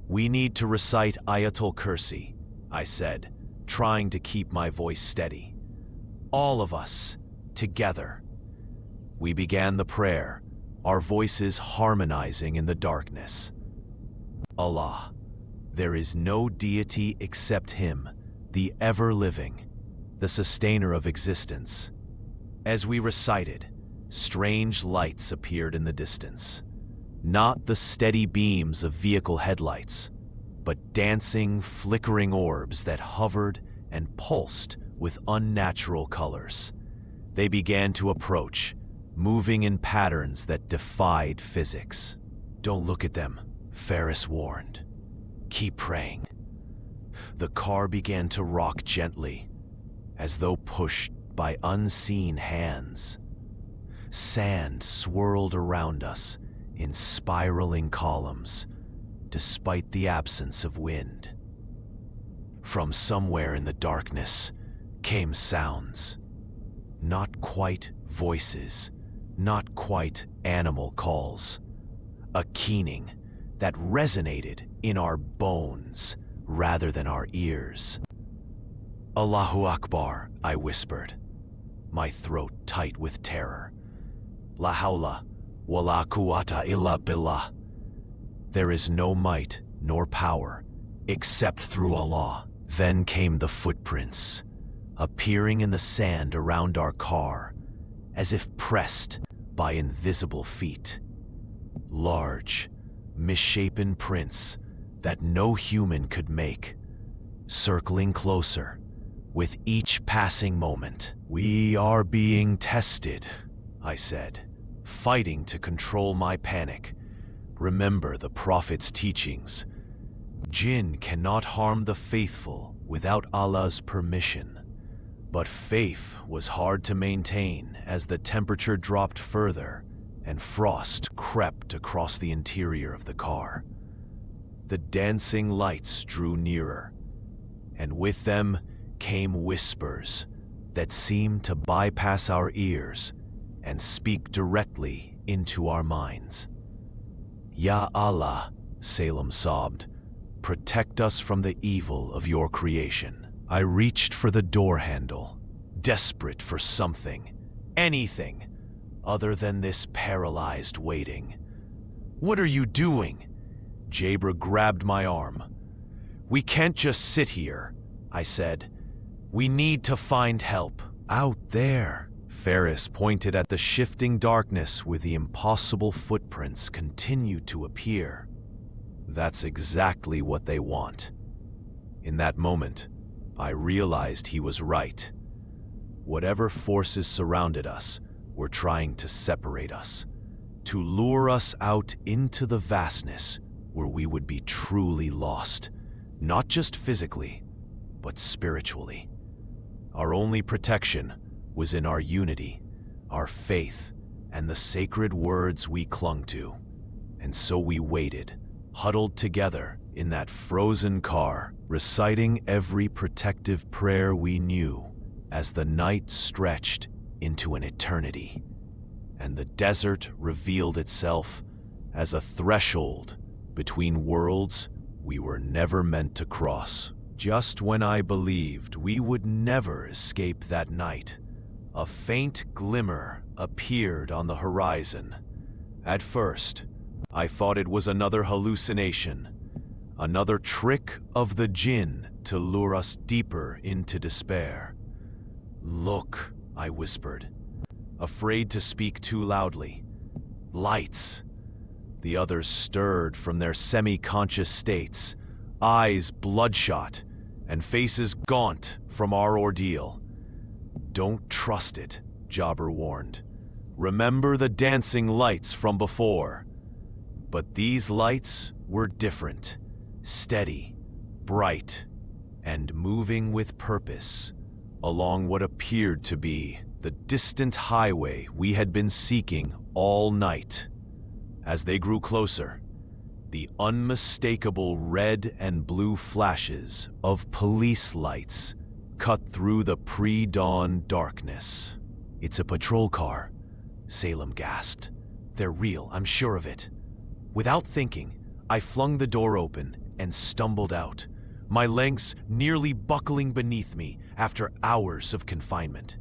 "We need to recite Ayatul Kursi," I said, trying to keep my voice steady. "All of us, together." We began the prayer, our voices harmonizing in the darkness. "Allah, there is no deity except Him, the ever-living, the sustainer of existence." As we recited, strange lights appeared in the distance. Not the steady beams of vehicle headlights, but dancing, flickering orbs that hovered and pulsed with unnatural colors. They began to approach, moving in patterns that defied physics. "Don't look at them," Ferris warned. "Keep praying." The car began to rock gently, as though pushed by unseen hands. Sand swirled around us in spiraling columns, despite the absence of wind. From somewhere in the darkness came sounds. Not quite voices, not quite animal calls. A keening that resonated in our bones rather than our ears. "Allahu Akbar," I whispered, my throat tight with terror. "La hawla wa la quwwata illa billah." There is no might nor power except through Allah. Then came the footprints, appearing in the sand around our car, as if pressed by invisible feet. Large, misshapen prints that no human could make, circling closer with each passing moment. "We are being tested," I said, fighting to control my panic. "Remember the Prophet's teachings. Jinn cannot harm the faithful without Allah's permission." But faith was hard to maintain as the temperature dropped further and frost crept across the interior of the car. The dancing lights drew nearer, and with them came whispers that seemed to bypass our ears and speak directly into our minds. "Ya Allah," Salem sobbed, "protect us from the evil of your creation." I reached for the door handle, desperate for something, anything, other than this paralyzed waiting. "What are you doing?" Jabra grabbed my arm. "We can't just sit here," I said. "We need to find help." "Out there," Ferris pointed at the shifting darkness where the impossible footprints continued to appear. "That's exactly what they want." In that moment, I realized he was right. Whatever forces surrounded us were trying to separate us, to lure us out into the vastness where we would be truly lost, not just physically, but spiritually. Our only protection was in our unity, our faith, and the sacred words we clung to. And so we waited, huddled together in that frozen car, reciting every protective prayer we knew as the night stretched into an eternity, and the desert revealed itself as a threshold between worlds we were never meant to cross. Just when I believed we would never escape that night, a faint glimmer appeared on the horizon. At first, I thought it was another hallucination, another trick of the Jinn to lure us deeper into despair. "Look," I whispered. afraid to speak too loudly. Lights. The others stirred from their semi-conscious states, eyes bloodshot and faces gaunt from our ordeal. Don't trust it, Jobber warned. Remember the dancing lights from before. But these lights were different, steady, bright, and moving with purpose along what appeared to be the distant highway we had been seeking all night. As they grew closer, the unmistakable red and blue flashes of police lights cut through the pre-dawn darkness. "It's a patrol car," Salem gasped. "They're real, I'm sure of it." Without thinking, I flung the door open and stumbled out, my legs nearly buckling beneath me after hours of confinement.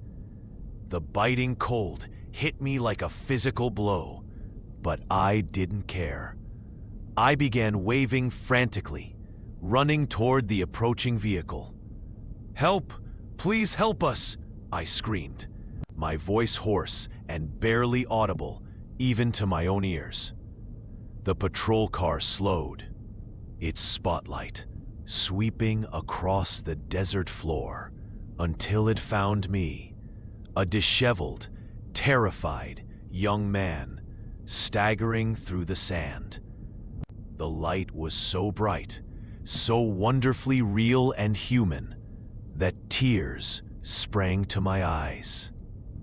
The biting cold hit me like a physical blow, but I didn't care. I began waving frantically, running toward the approaching vehicle. "Help! Please help us!" I screamed, my voice hoarse and barely audible even to my own ears. The patrol car slowed, its spotlight sweeping across the desert floor until it found me, a disheveled, terrified young man staggering through the sand. The light was so bright, so wonderfully real and human, that tears sprang to my eyes.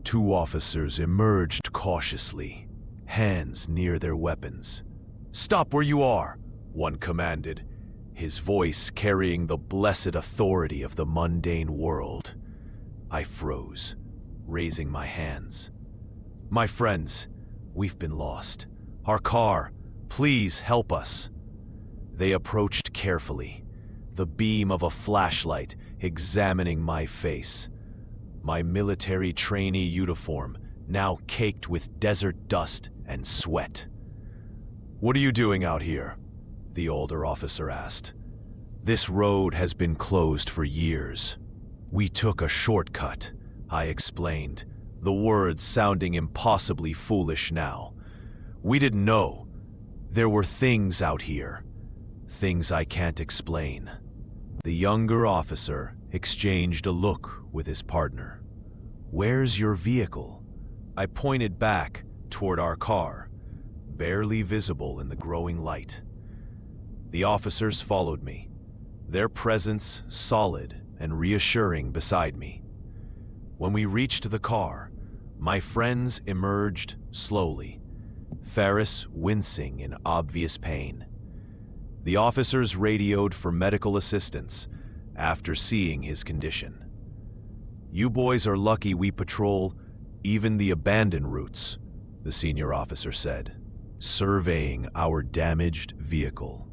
Two officers emerged cautiously, hands near their weapons. "Stop where you are," one commanded, his voice carrying the blessed authority of the mundane world. I froze, raising my hands. "My friends, we've been lost. Our car, please help us." They approached carefully, the beam of a flashlight examining my face, my military trainee uniform now caked with desert dust and sweat. "What are you doing out here?" the older officer asked. "This road has been closed for years. We took a shortcut," I explained, the words sounding impossibly foolish now. "We didn't know. There were things out here. Things I can't explain." The younger officer exchanged a look with his partner. "Where's your vehicle?" I pointed back toward our car, barely visible in the growing light. The officers followed me, their presence solid and reassuring beside me. When we reached the car, my friends emerged slowly, Ferris wincing in obvious pain. The officers radioed for medical assistance after seeing his condition. "You boys are lucky we patrol even the abandoned routes," the senior officer said, surveying our damaged vehicle.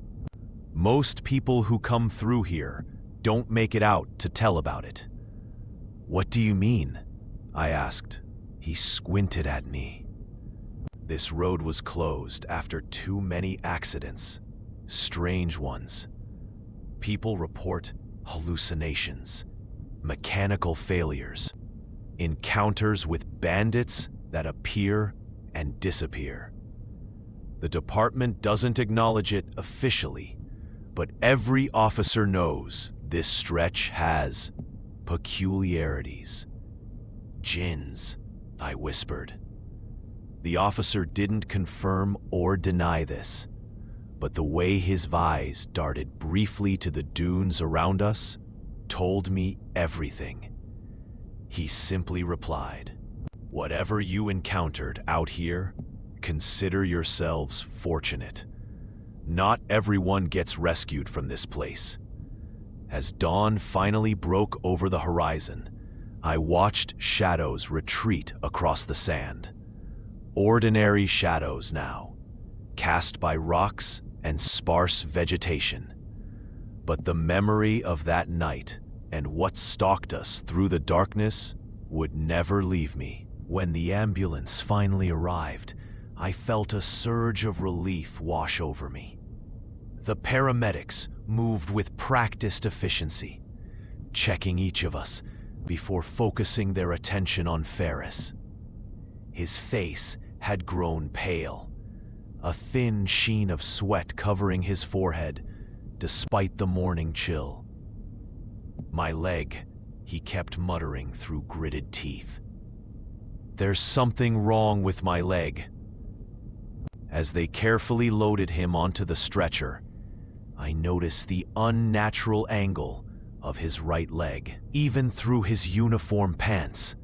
"Most people who come through here don't make it out to tell about it." "What do you mean?" I asked. He squinted at me. "This road was closed after too many accidents, strange ones. People report hallucinations, mechanical failures, encounters with bandits that appear and disappear. The department doesn't acknowledge it officially, but every officer knows this stretch has peculiarities." "Jinns," I whispered. The officer didn't confirm or deny this, but the way his eyes darted briefly to the dunes around us told me everything. He simply replied, "Whatever you encountered out here, consider yourselves fortunate. Not everyone gets rescued from this place." As dawn finally broke over the horizon, I watched shadows retreat across the sand. Ordinary shadows now, cast by rocks and sparse vegetation. But the memory of that night and what stalked us through the darkness would never leave me. When the ambulance finally arrived, I felt a surge of relief wash over me. The paramedics moved with practiced efficiency, checking each of us before focusing their attention on Ferris. His face had grown pale, a thin sheen of sweat covering his forehead, despite the morning chill. "My leg," he kept muttering through gritted teeth. "There's something wrong with my leg." As they carefully loaded him onto the stretcher, I noticed the unnatural angle of his right leg. Even through his uniform pants,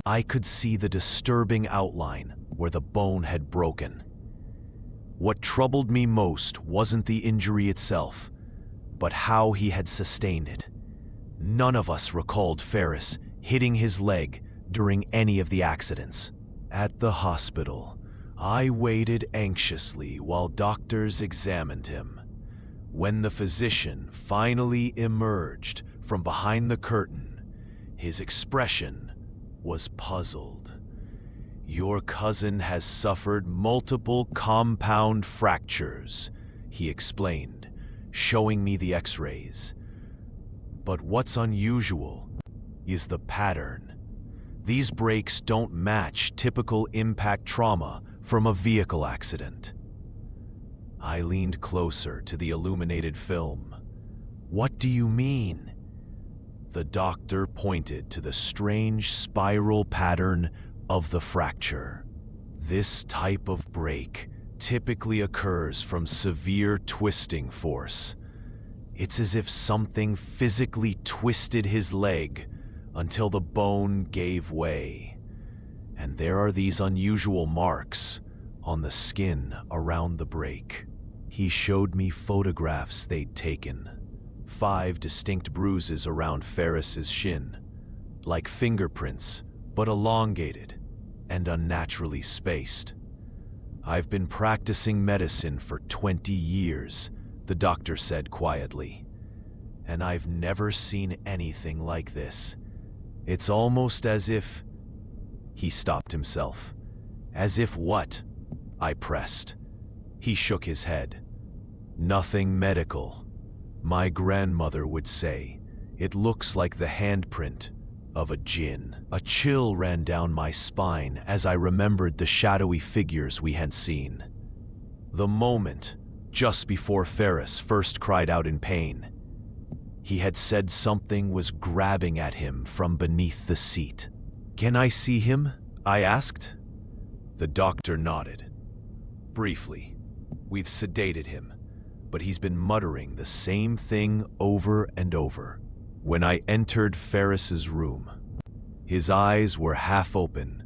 I could see the disturbing outline where the bone had broken. What troubled me most wasn't the injury itself, but how he had sustained it. None of us recalled Ferris hitting his leg during any of the accidents. At the hospital, I waited anxiously while doctors examined him. When the physician finally emerged from behind the curtain, his expression was puzzled. "Your cousin has suffered multiple compound fractures," he explained, showing me the x-rays. "But what's unusual is the pattern. These breaks don't match typical impact trauma from a vehicle accident." I leaned closer to the illuminated film. "What do you mean?" The doctor pointed to the strange spiral pattern of the fracture. "This type of break typically occurs from severe twisting force. It's as if something physically twisted his leg until the bone gave way. And there are these unusual marks on the skin around the break." He showed me photographs they'd taken. 5 distinct bruises around Ferris's shin, like fingerprints, but elongated and unnaturally spaced. "I've been practicing medicine for 20 years, the doctor said quietly, "and I've never seen anything like this. It's almost as if—" He stopped himself. "As if what?" I pressed. He shook his head. "Nothing medical. My grandmother would say it looks like the handprint of a Jinn." A chill ran down my spine as I remembered the shadowy figures we had seen. The moment just before Ferris first cried out in pain, he had said something was grabbing at him from beneath the seat. "Can I see him?" I asked. The doctor nodded. "Briefly. We've sedated him, but he's been muttering the same thing over and over." When I entered Ferris's room, his eyes were half open,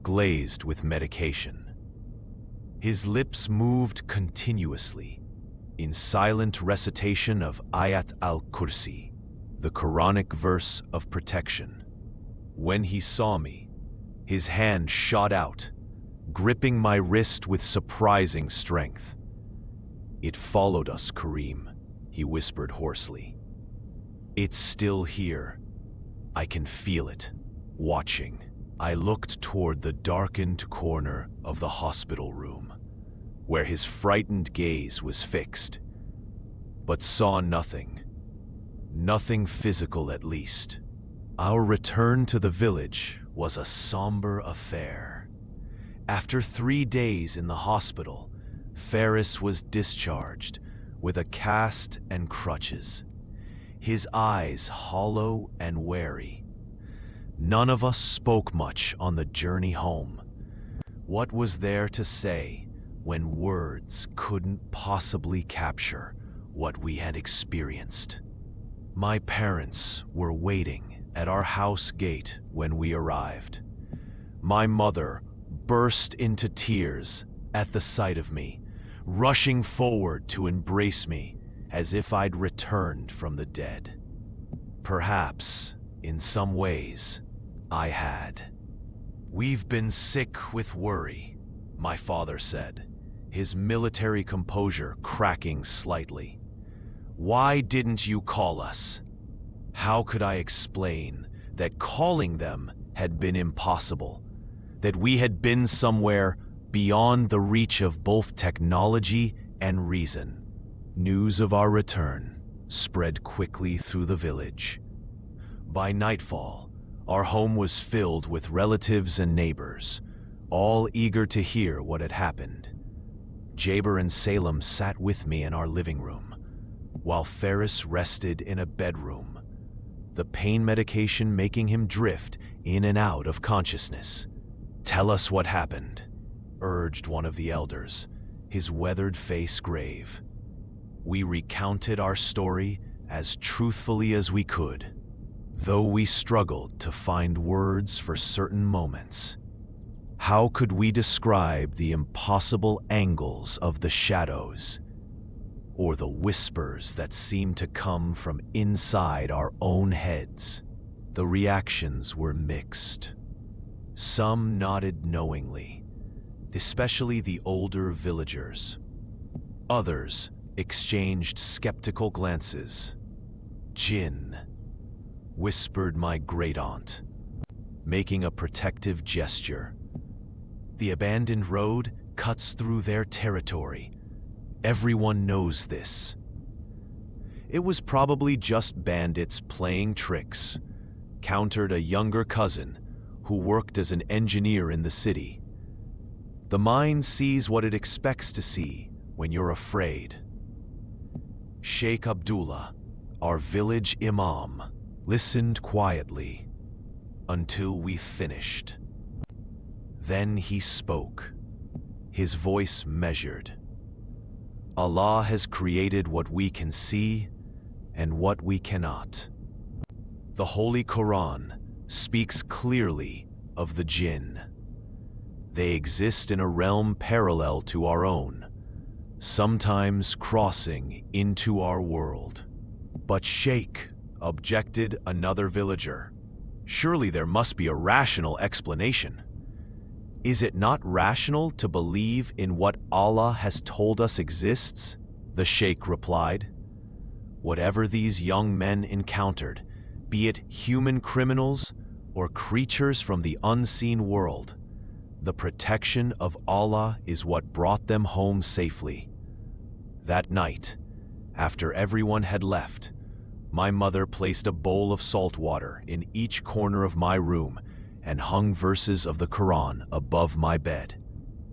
glazed with medication. His lips moved continuously, in silent recitation of Ayat al-Kursi, the Quranic verse of protection. When he saw me, his hand shot out, gripping my wrist with surprising strength. "It followed us, Kareem," he whispered hoarsely. "It's still here. I can feel it, watching." I looked toward the darkened corner of the hospital room, where his frightened gaze was fixed, but saw nothing. Nothing physical, at least. Our return to the village was a somber affair. After 3 days in the hospital, Ferris was discharged with a cast and crutches, his eyes hollow and wary. None of us spoke much on the journey home. What was there to say when words couldn't possibly capture what we had experienced? My parents were waiting at our house gate when we arrived. My mother burst into tears at the sight of me, rushing forward to embrace me as if I'd returned from the dead. Perhaps, in some ways, I had. "We've been sick with worry," my father said, his military composure cracking slightly. "Why didn't you call us?" How could I explain that calling them had been impossible, that we had been somewhere beyond the reach of both technology and reason? News of our return spread quickly through the village. By nightfall, our home was filled with relatives and neighbors, all eager to hear what had happened. Jaber and Salem sat with me in our living room, while Ferris rested in a bedroom, the pain medication making him drift in and out of consciousness. "Tell us what happened," urged one of the elders, his weathered face grave. We recounted our story as truthfully as we could, though we struggled to find words for certain moments. How could we describe the impossible angles of the shadows, or the whispers that seemed to come from inside our own heads? The reactions were mixed. Some nodded knowingly, especially the older villagers. Others exchanged skeptical glances. "Jinn," whispered my great-aunt, making a protective gesture. "The abandoned road cuts through their territory. Everyone knows this." It was probably just bandits playing tricks, countered a younger cousin who worked as an engineer in the city. The mind sees what it expects to see when you're afraid. Sheikh Abdullah, our village imam, listened quietly until we finished. Then he spoke, his voice measured. "Allah has created what we can see and what we cannot. The Holy Quran speaks clearly of the Jinn. They exist in a realm parallel to our own, sometimes crossing into our world." "But Sheikh," objected another villager, "surely there must be a rational explanation. Is it not rational to believe in what Allah has told us exists?" The Sheikh replied. "Whatever these young men encountered, be it human criminals or creatures from the unseen world, the protection of Allah is what brought them home safely." That night, after everyone had left, my mother placed a bowl of salt water in each corner of my room and hung verses of the Quran above my bed.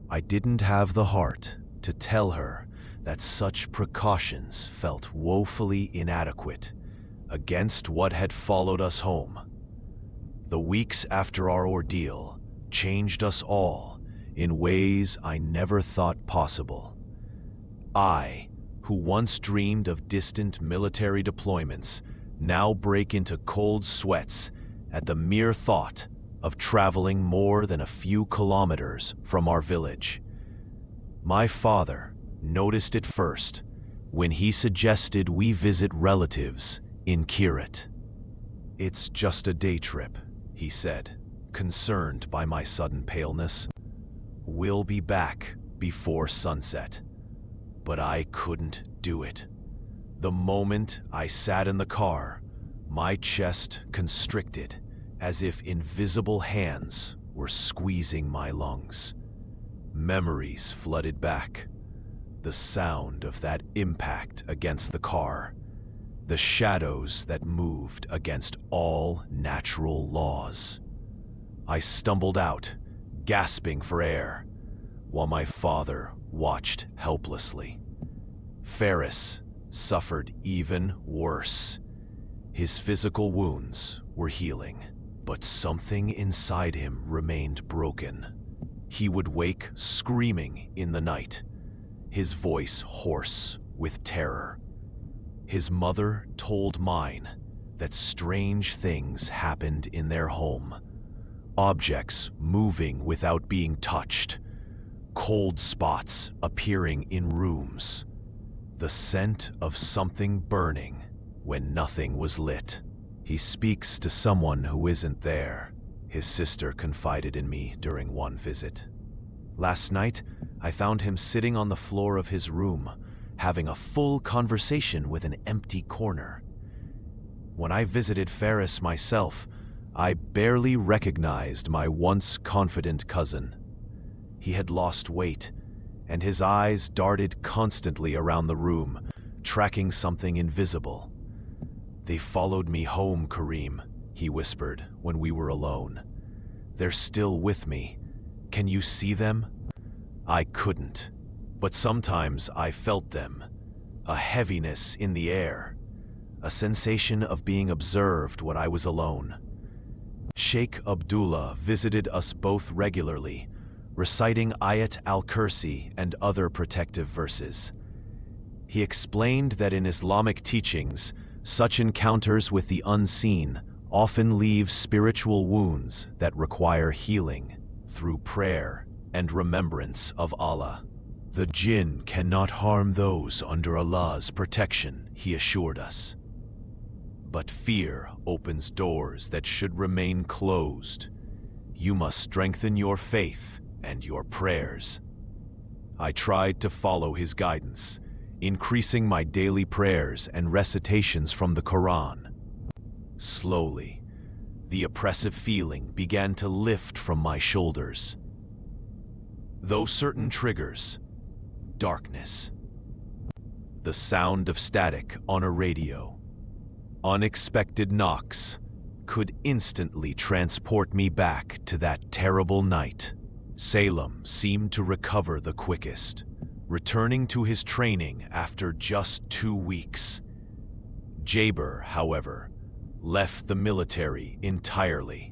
I didn't have the heart to tell her that such precautions felt woefully inadequate against what had followed us home. The weeks after our ordeal changed us all in ways I never thought possible. I, who once dreamed of distant military deployments, now break into cold sweats at the mere thought of traveling more than a few kilometers from our village. My father noticed it first when he suggested we visit relatives in Kirat. "It's just a day trip," he said, concerned by my sudden paleness. "We'll be back before sunset." But I couldn't do it. The moment I sat in the car, my chest constricted, as if invisible hands were squeezing my lungs. Memories flooded back. The sound of that impact against the car, the shadows that moved against all natural laws. I stumbled out, gasping for air, while my father watched helplessly. Ferris suffered even worse. His physical wounds were healing, but something inside him remained broken. He would wake screaming in the night, his voice hoarse with terror. His mother told mine that strange things happened in their home. Objects moving without being touched, cold spots appearing in rooms, the scent of something burning when nothing was lit. "He speaks to someone who isn't there," his sister confided in me during one visit. Last night, I found him sitting on the floor of his room, having a full conversation with an empty corner. When I visited Ferris myself, I barely recognized my once confident cousin. He had lost weight, and his eyes darted constantly around the room, tracking something invisible. "They followed me home, Kareem," he whispered when we were alone. "They're still with me, Can you see them? I couldn't, but sometimes I felt them. A heaviness in the air, a sensation of being observed when I was alone. Sheikh Abdullah visited us both regularly, reciting Ayat al-Kursi and other protective verses. He explained that in Islamic teachings, such encounters with the unseen often leave spiritual wounds that require healing through prayer and remembrance of Allah. The Jinn cannot harm those under Allah's protection, he assured us. But fear opens doors that should remain closed. You must strengthen your faith and your prayers. I tried to follow his guidance, increasing my daily prayers and recitations from the Quran. Slowly, the oppressive feeling began to lift from my shoulders. Though certain triggers, darkness, the sound of static on a radio, unexpected knocks, could instantly transport me back to that terrible night. Salem seemed to recover the quickest, returning to his training after just 2 weeks. Jaber, however, left the military entirely.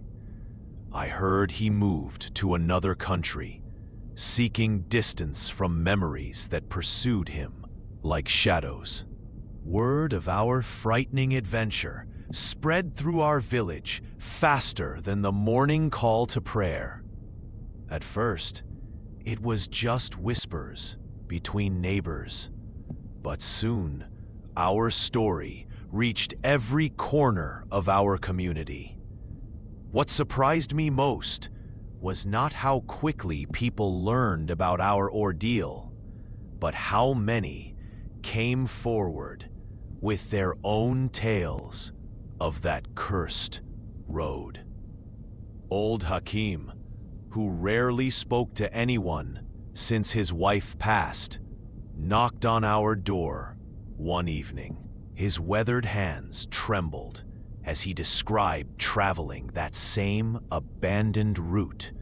I heard he moved to another country, seeking distance from memories that pursued him like shadows. Word of our frightening adventure spread through our village faster than the morning call to prayer. At first, it was just whispers between neighbors, but soon our story reached every corner of our community. What surprised me most was not how quickly people learned about our ordeal, but how many came forward with their own tales of that cursed road. Old Hakim, who rarely spoke to anyone since his wife passed, knocked on our door one evening. His weathered hands trembled as he described traveling that same abandoned route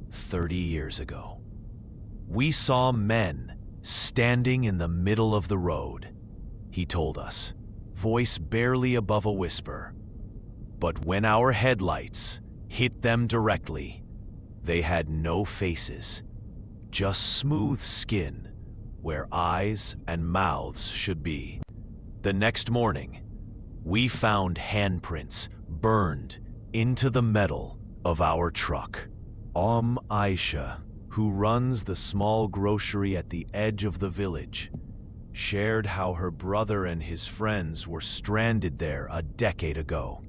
30 years ago. We saw men standing in the middle of the road, he told us, voice barely above a whisper. But when our headlights hit them directly, they had no faces, just smooth skin where eyes and mouths should be. The next morning, we found handprints burned into the metal of our truck. Aisha, who runs the small grocery at the edge of the village, shared how her brother and his friends were stranded there a decade ago.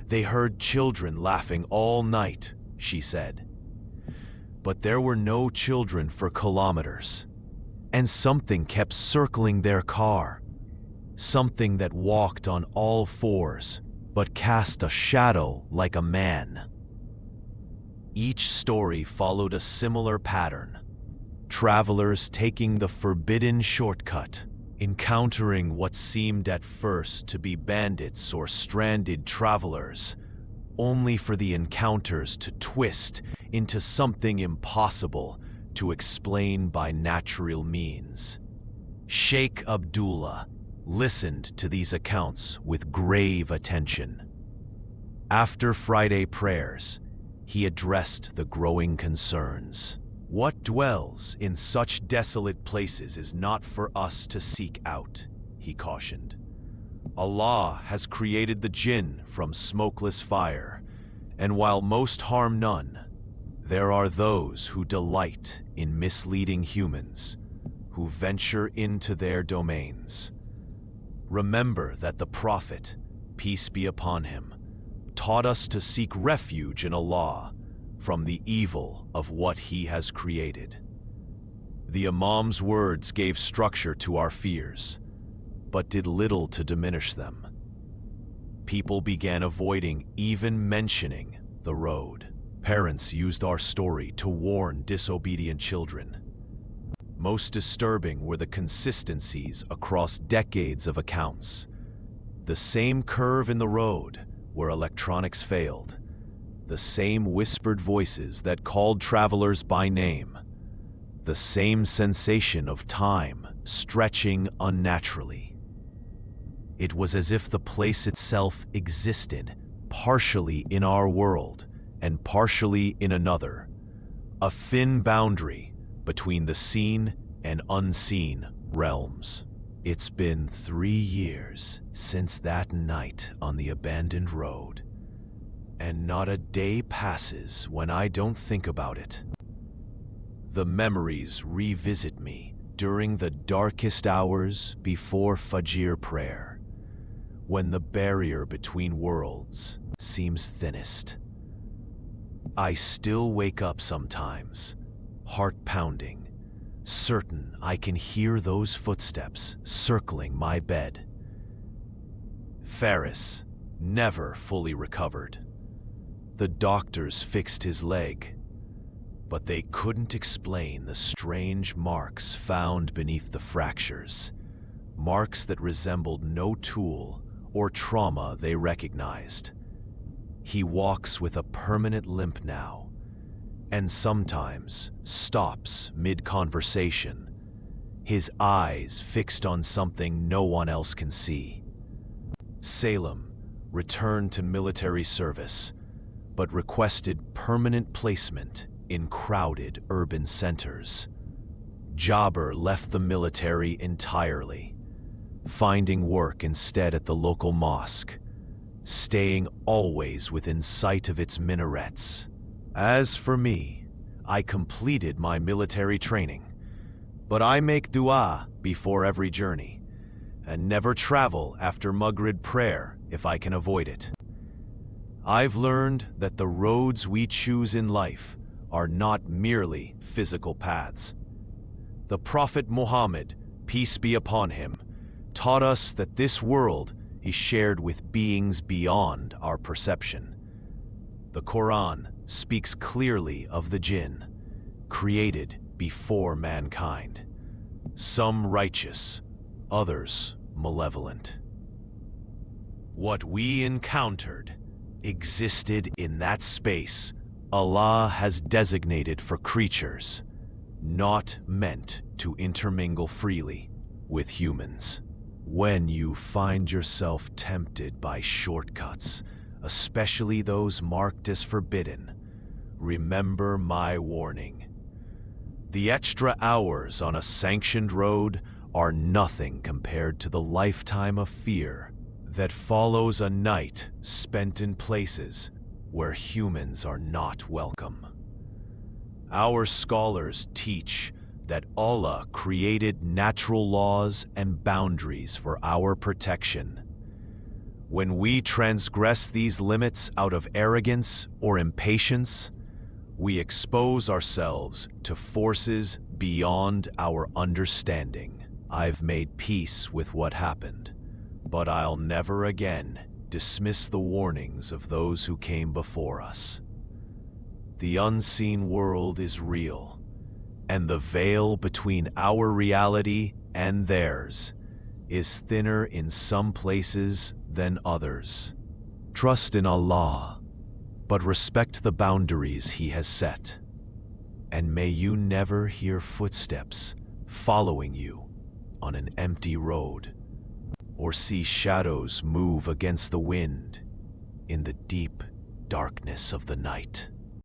They heard children laughing all night, she said. But there were no children for kilometers, and something kept circling their car. Something that walked on all fours, but cast a shadow like a man. Each story followed a similar pattern. Travelers taking the forbidden shortcut, encountering what seemed at first to be bandits or stranded travelers, only for the encounters to twist into something impossible to explain by natural means. Sheikh Abdullah listened to these accounts with grave attention. After Friday prayers, he addressed the growing concerns. What dwells in such desolate places is not for us to seek out, he cautioned. Allah has created the Jinn from smokeless fire, and while most harm none, there are those who delight in misleading humans, who venture into their domains. Remember that the Prophet, peace be upon him, taught us to seek refuge in Allah from the evil of what he has created. The Imam's words gave structure to our fears, but did little to diminish them. People began avoiding even mentioning the road. Parents used our story to warn disobedient children. Most disturbing were the consistencies across decades of accounts. The same curve in the road where electronics failed, the the same whispered voices that called travelers by name, the same sensation of time stretching unnaturally. It was as if the place itself existed partially in our world and partially in another, a thin boundary between the seen and unseen realms. It's been 3 years since that night on the abandoned road, and not a day passes when I don't think about it. The memories revisit me during the darkest hours before Fajr prayer, when the barrier between worlds seems thinnest. I still wake up sometimes, heart pounding, certain I can hear those footsteps circling my bed. Ferris never fully recovered. The doctors fixed his leg, but they couldn't explain the strange marks found beneath the fractures, marks that resembled no tool or trauma they recognized. He walks with a permanent limp now, and sometimes stops mid-conversation, his eyes fixed on something no one else can see. Salem returned to military service, but requested permanent placement in crowded urban centers. Jabber left the military entirely, finding work instead at the local mosque, staying always within sight of its minarets. As for me, I completed my military training, but I make dua before every journey, and never travel after Maghrib prayer if I can avoid it. I've learned that the roads we choose in life are not merely physical paths. The Prophet Muhammad, peace be upon him, taught us that this world is shared with beings beyond our perception. The Quran speaks clearly of the Jinn, created before mankind, some righteous, others malevolent. What we encountered existed in that space Allah has designated for creatures not meant to intermingle freely with humans. When you find yourself tempted by shortcuts, especially those marked as forbidden, remember my warning. The extra hours on a sanctioned road are nothing compared to the lifetime of fear that follows a night spent in places where humans are not welcome. Our scholars teach that Allah created natural laws and boundaries for our protection. When we transgress these limits out of arrogance or impatience, we expose ourselves to forces beyond our understanding. I've made peace with what happened, but I'll never again dismiss the warnings of those who came before us. The unseen world is real, and the veil between our reality and theirs is thinner in some places than others. Trust in Allah, but respect the boundaries He has set. And may you never hear footsteps following you on an empty road, or see shadows move against the wind in the deep darkness of the night.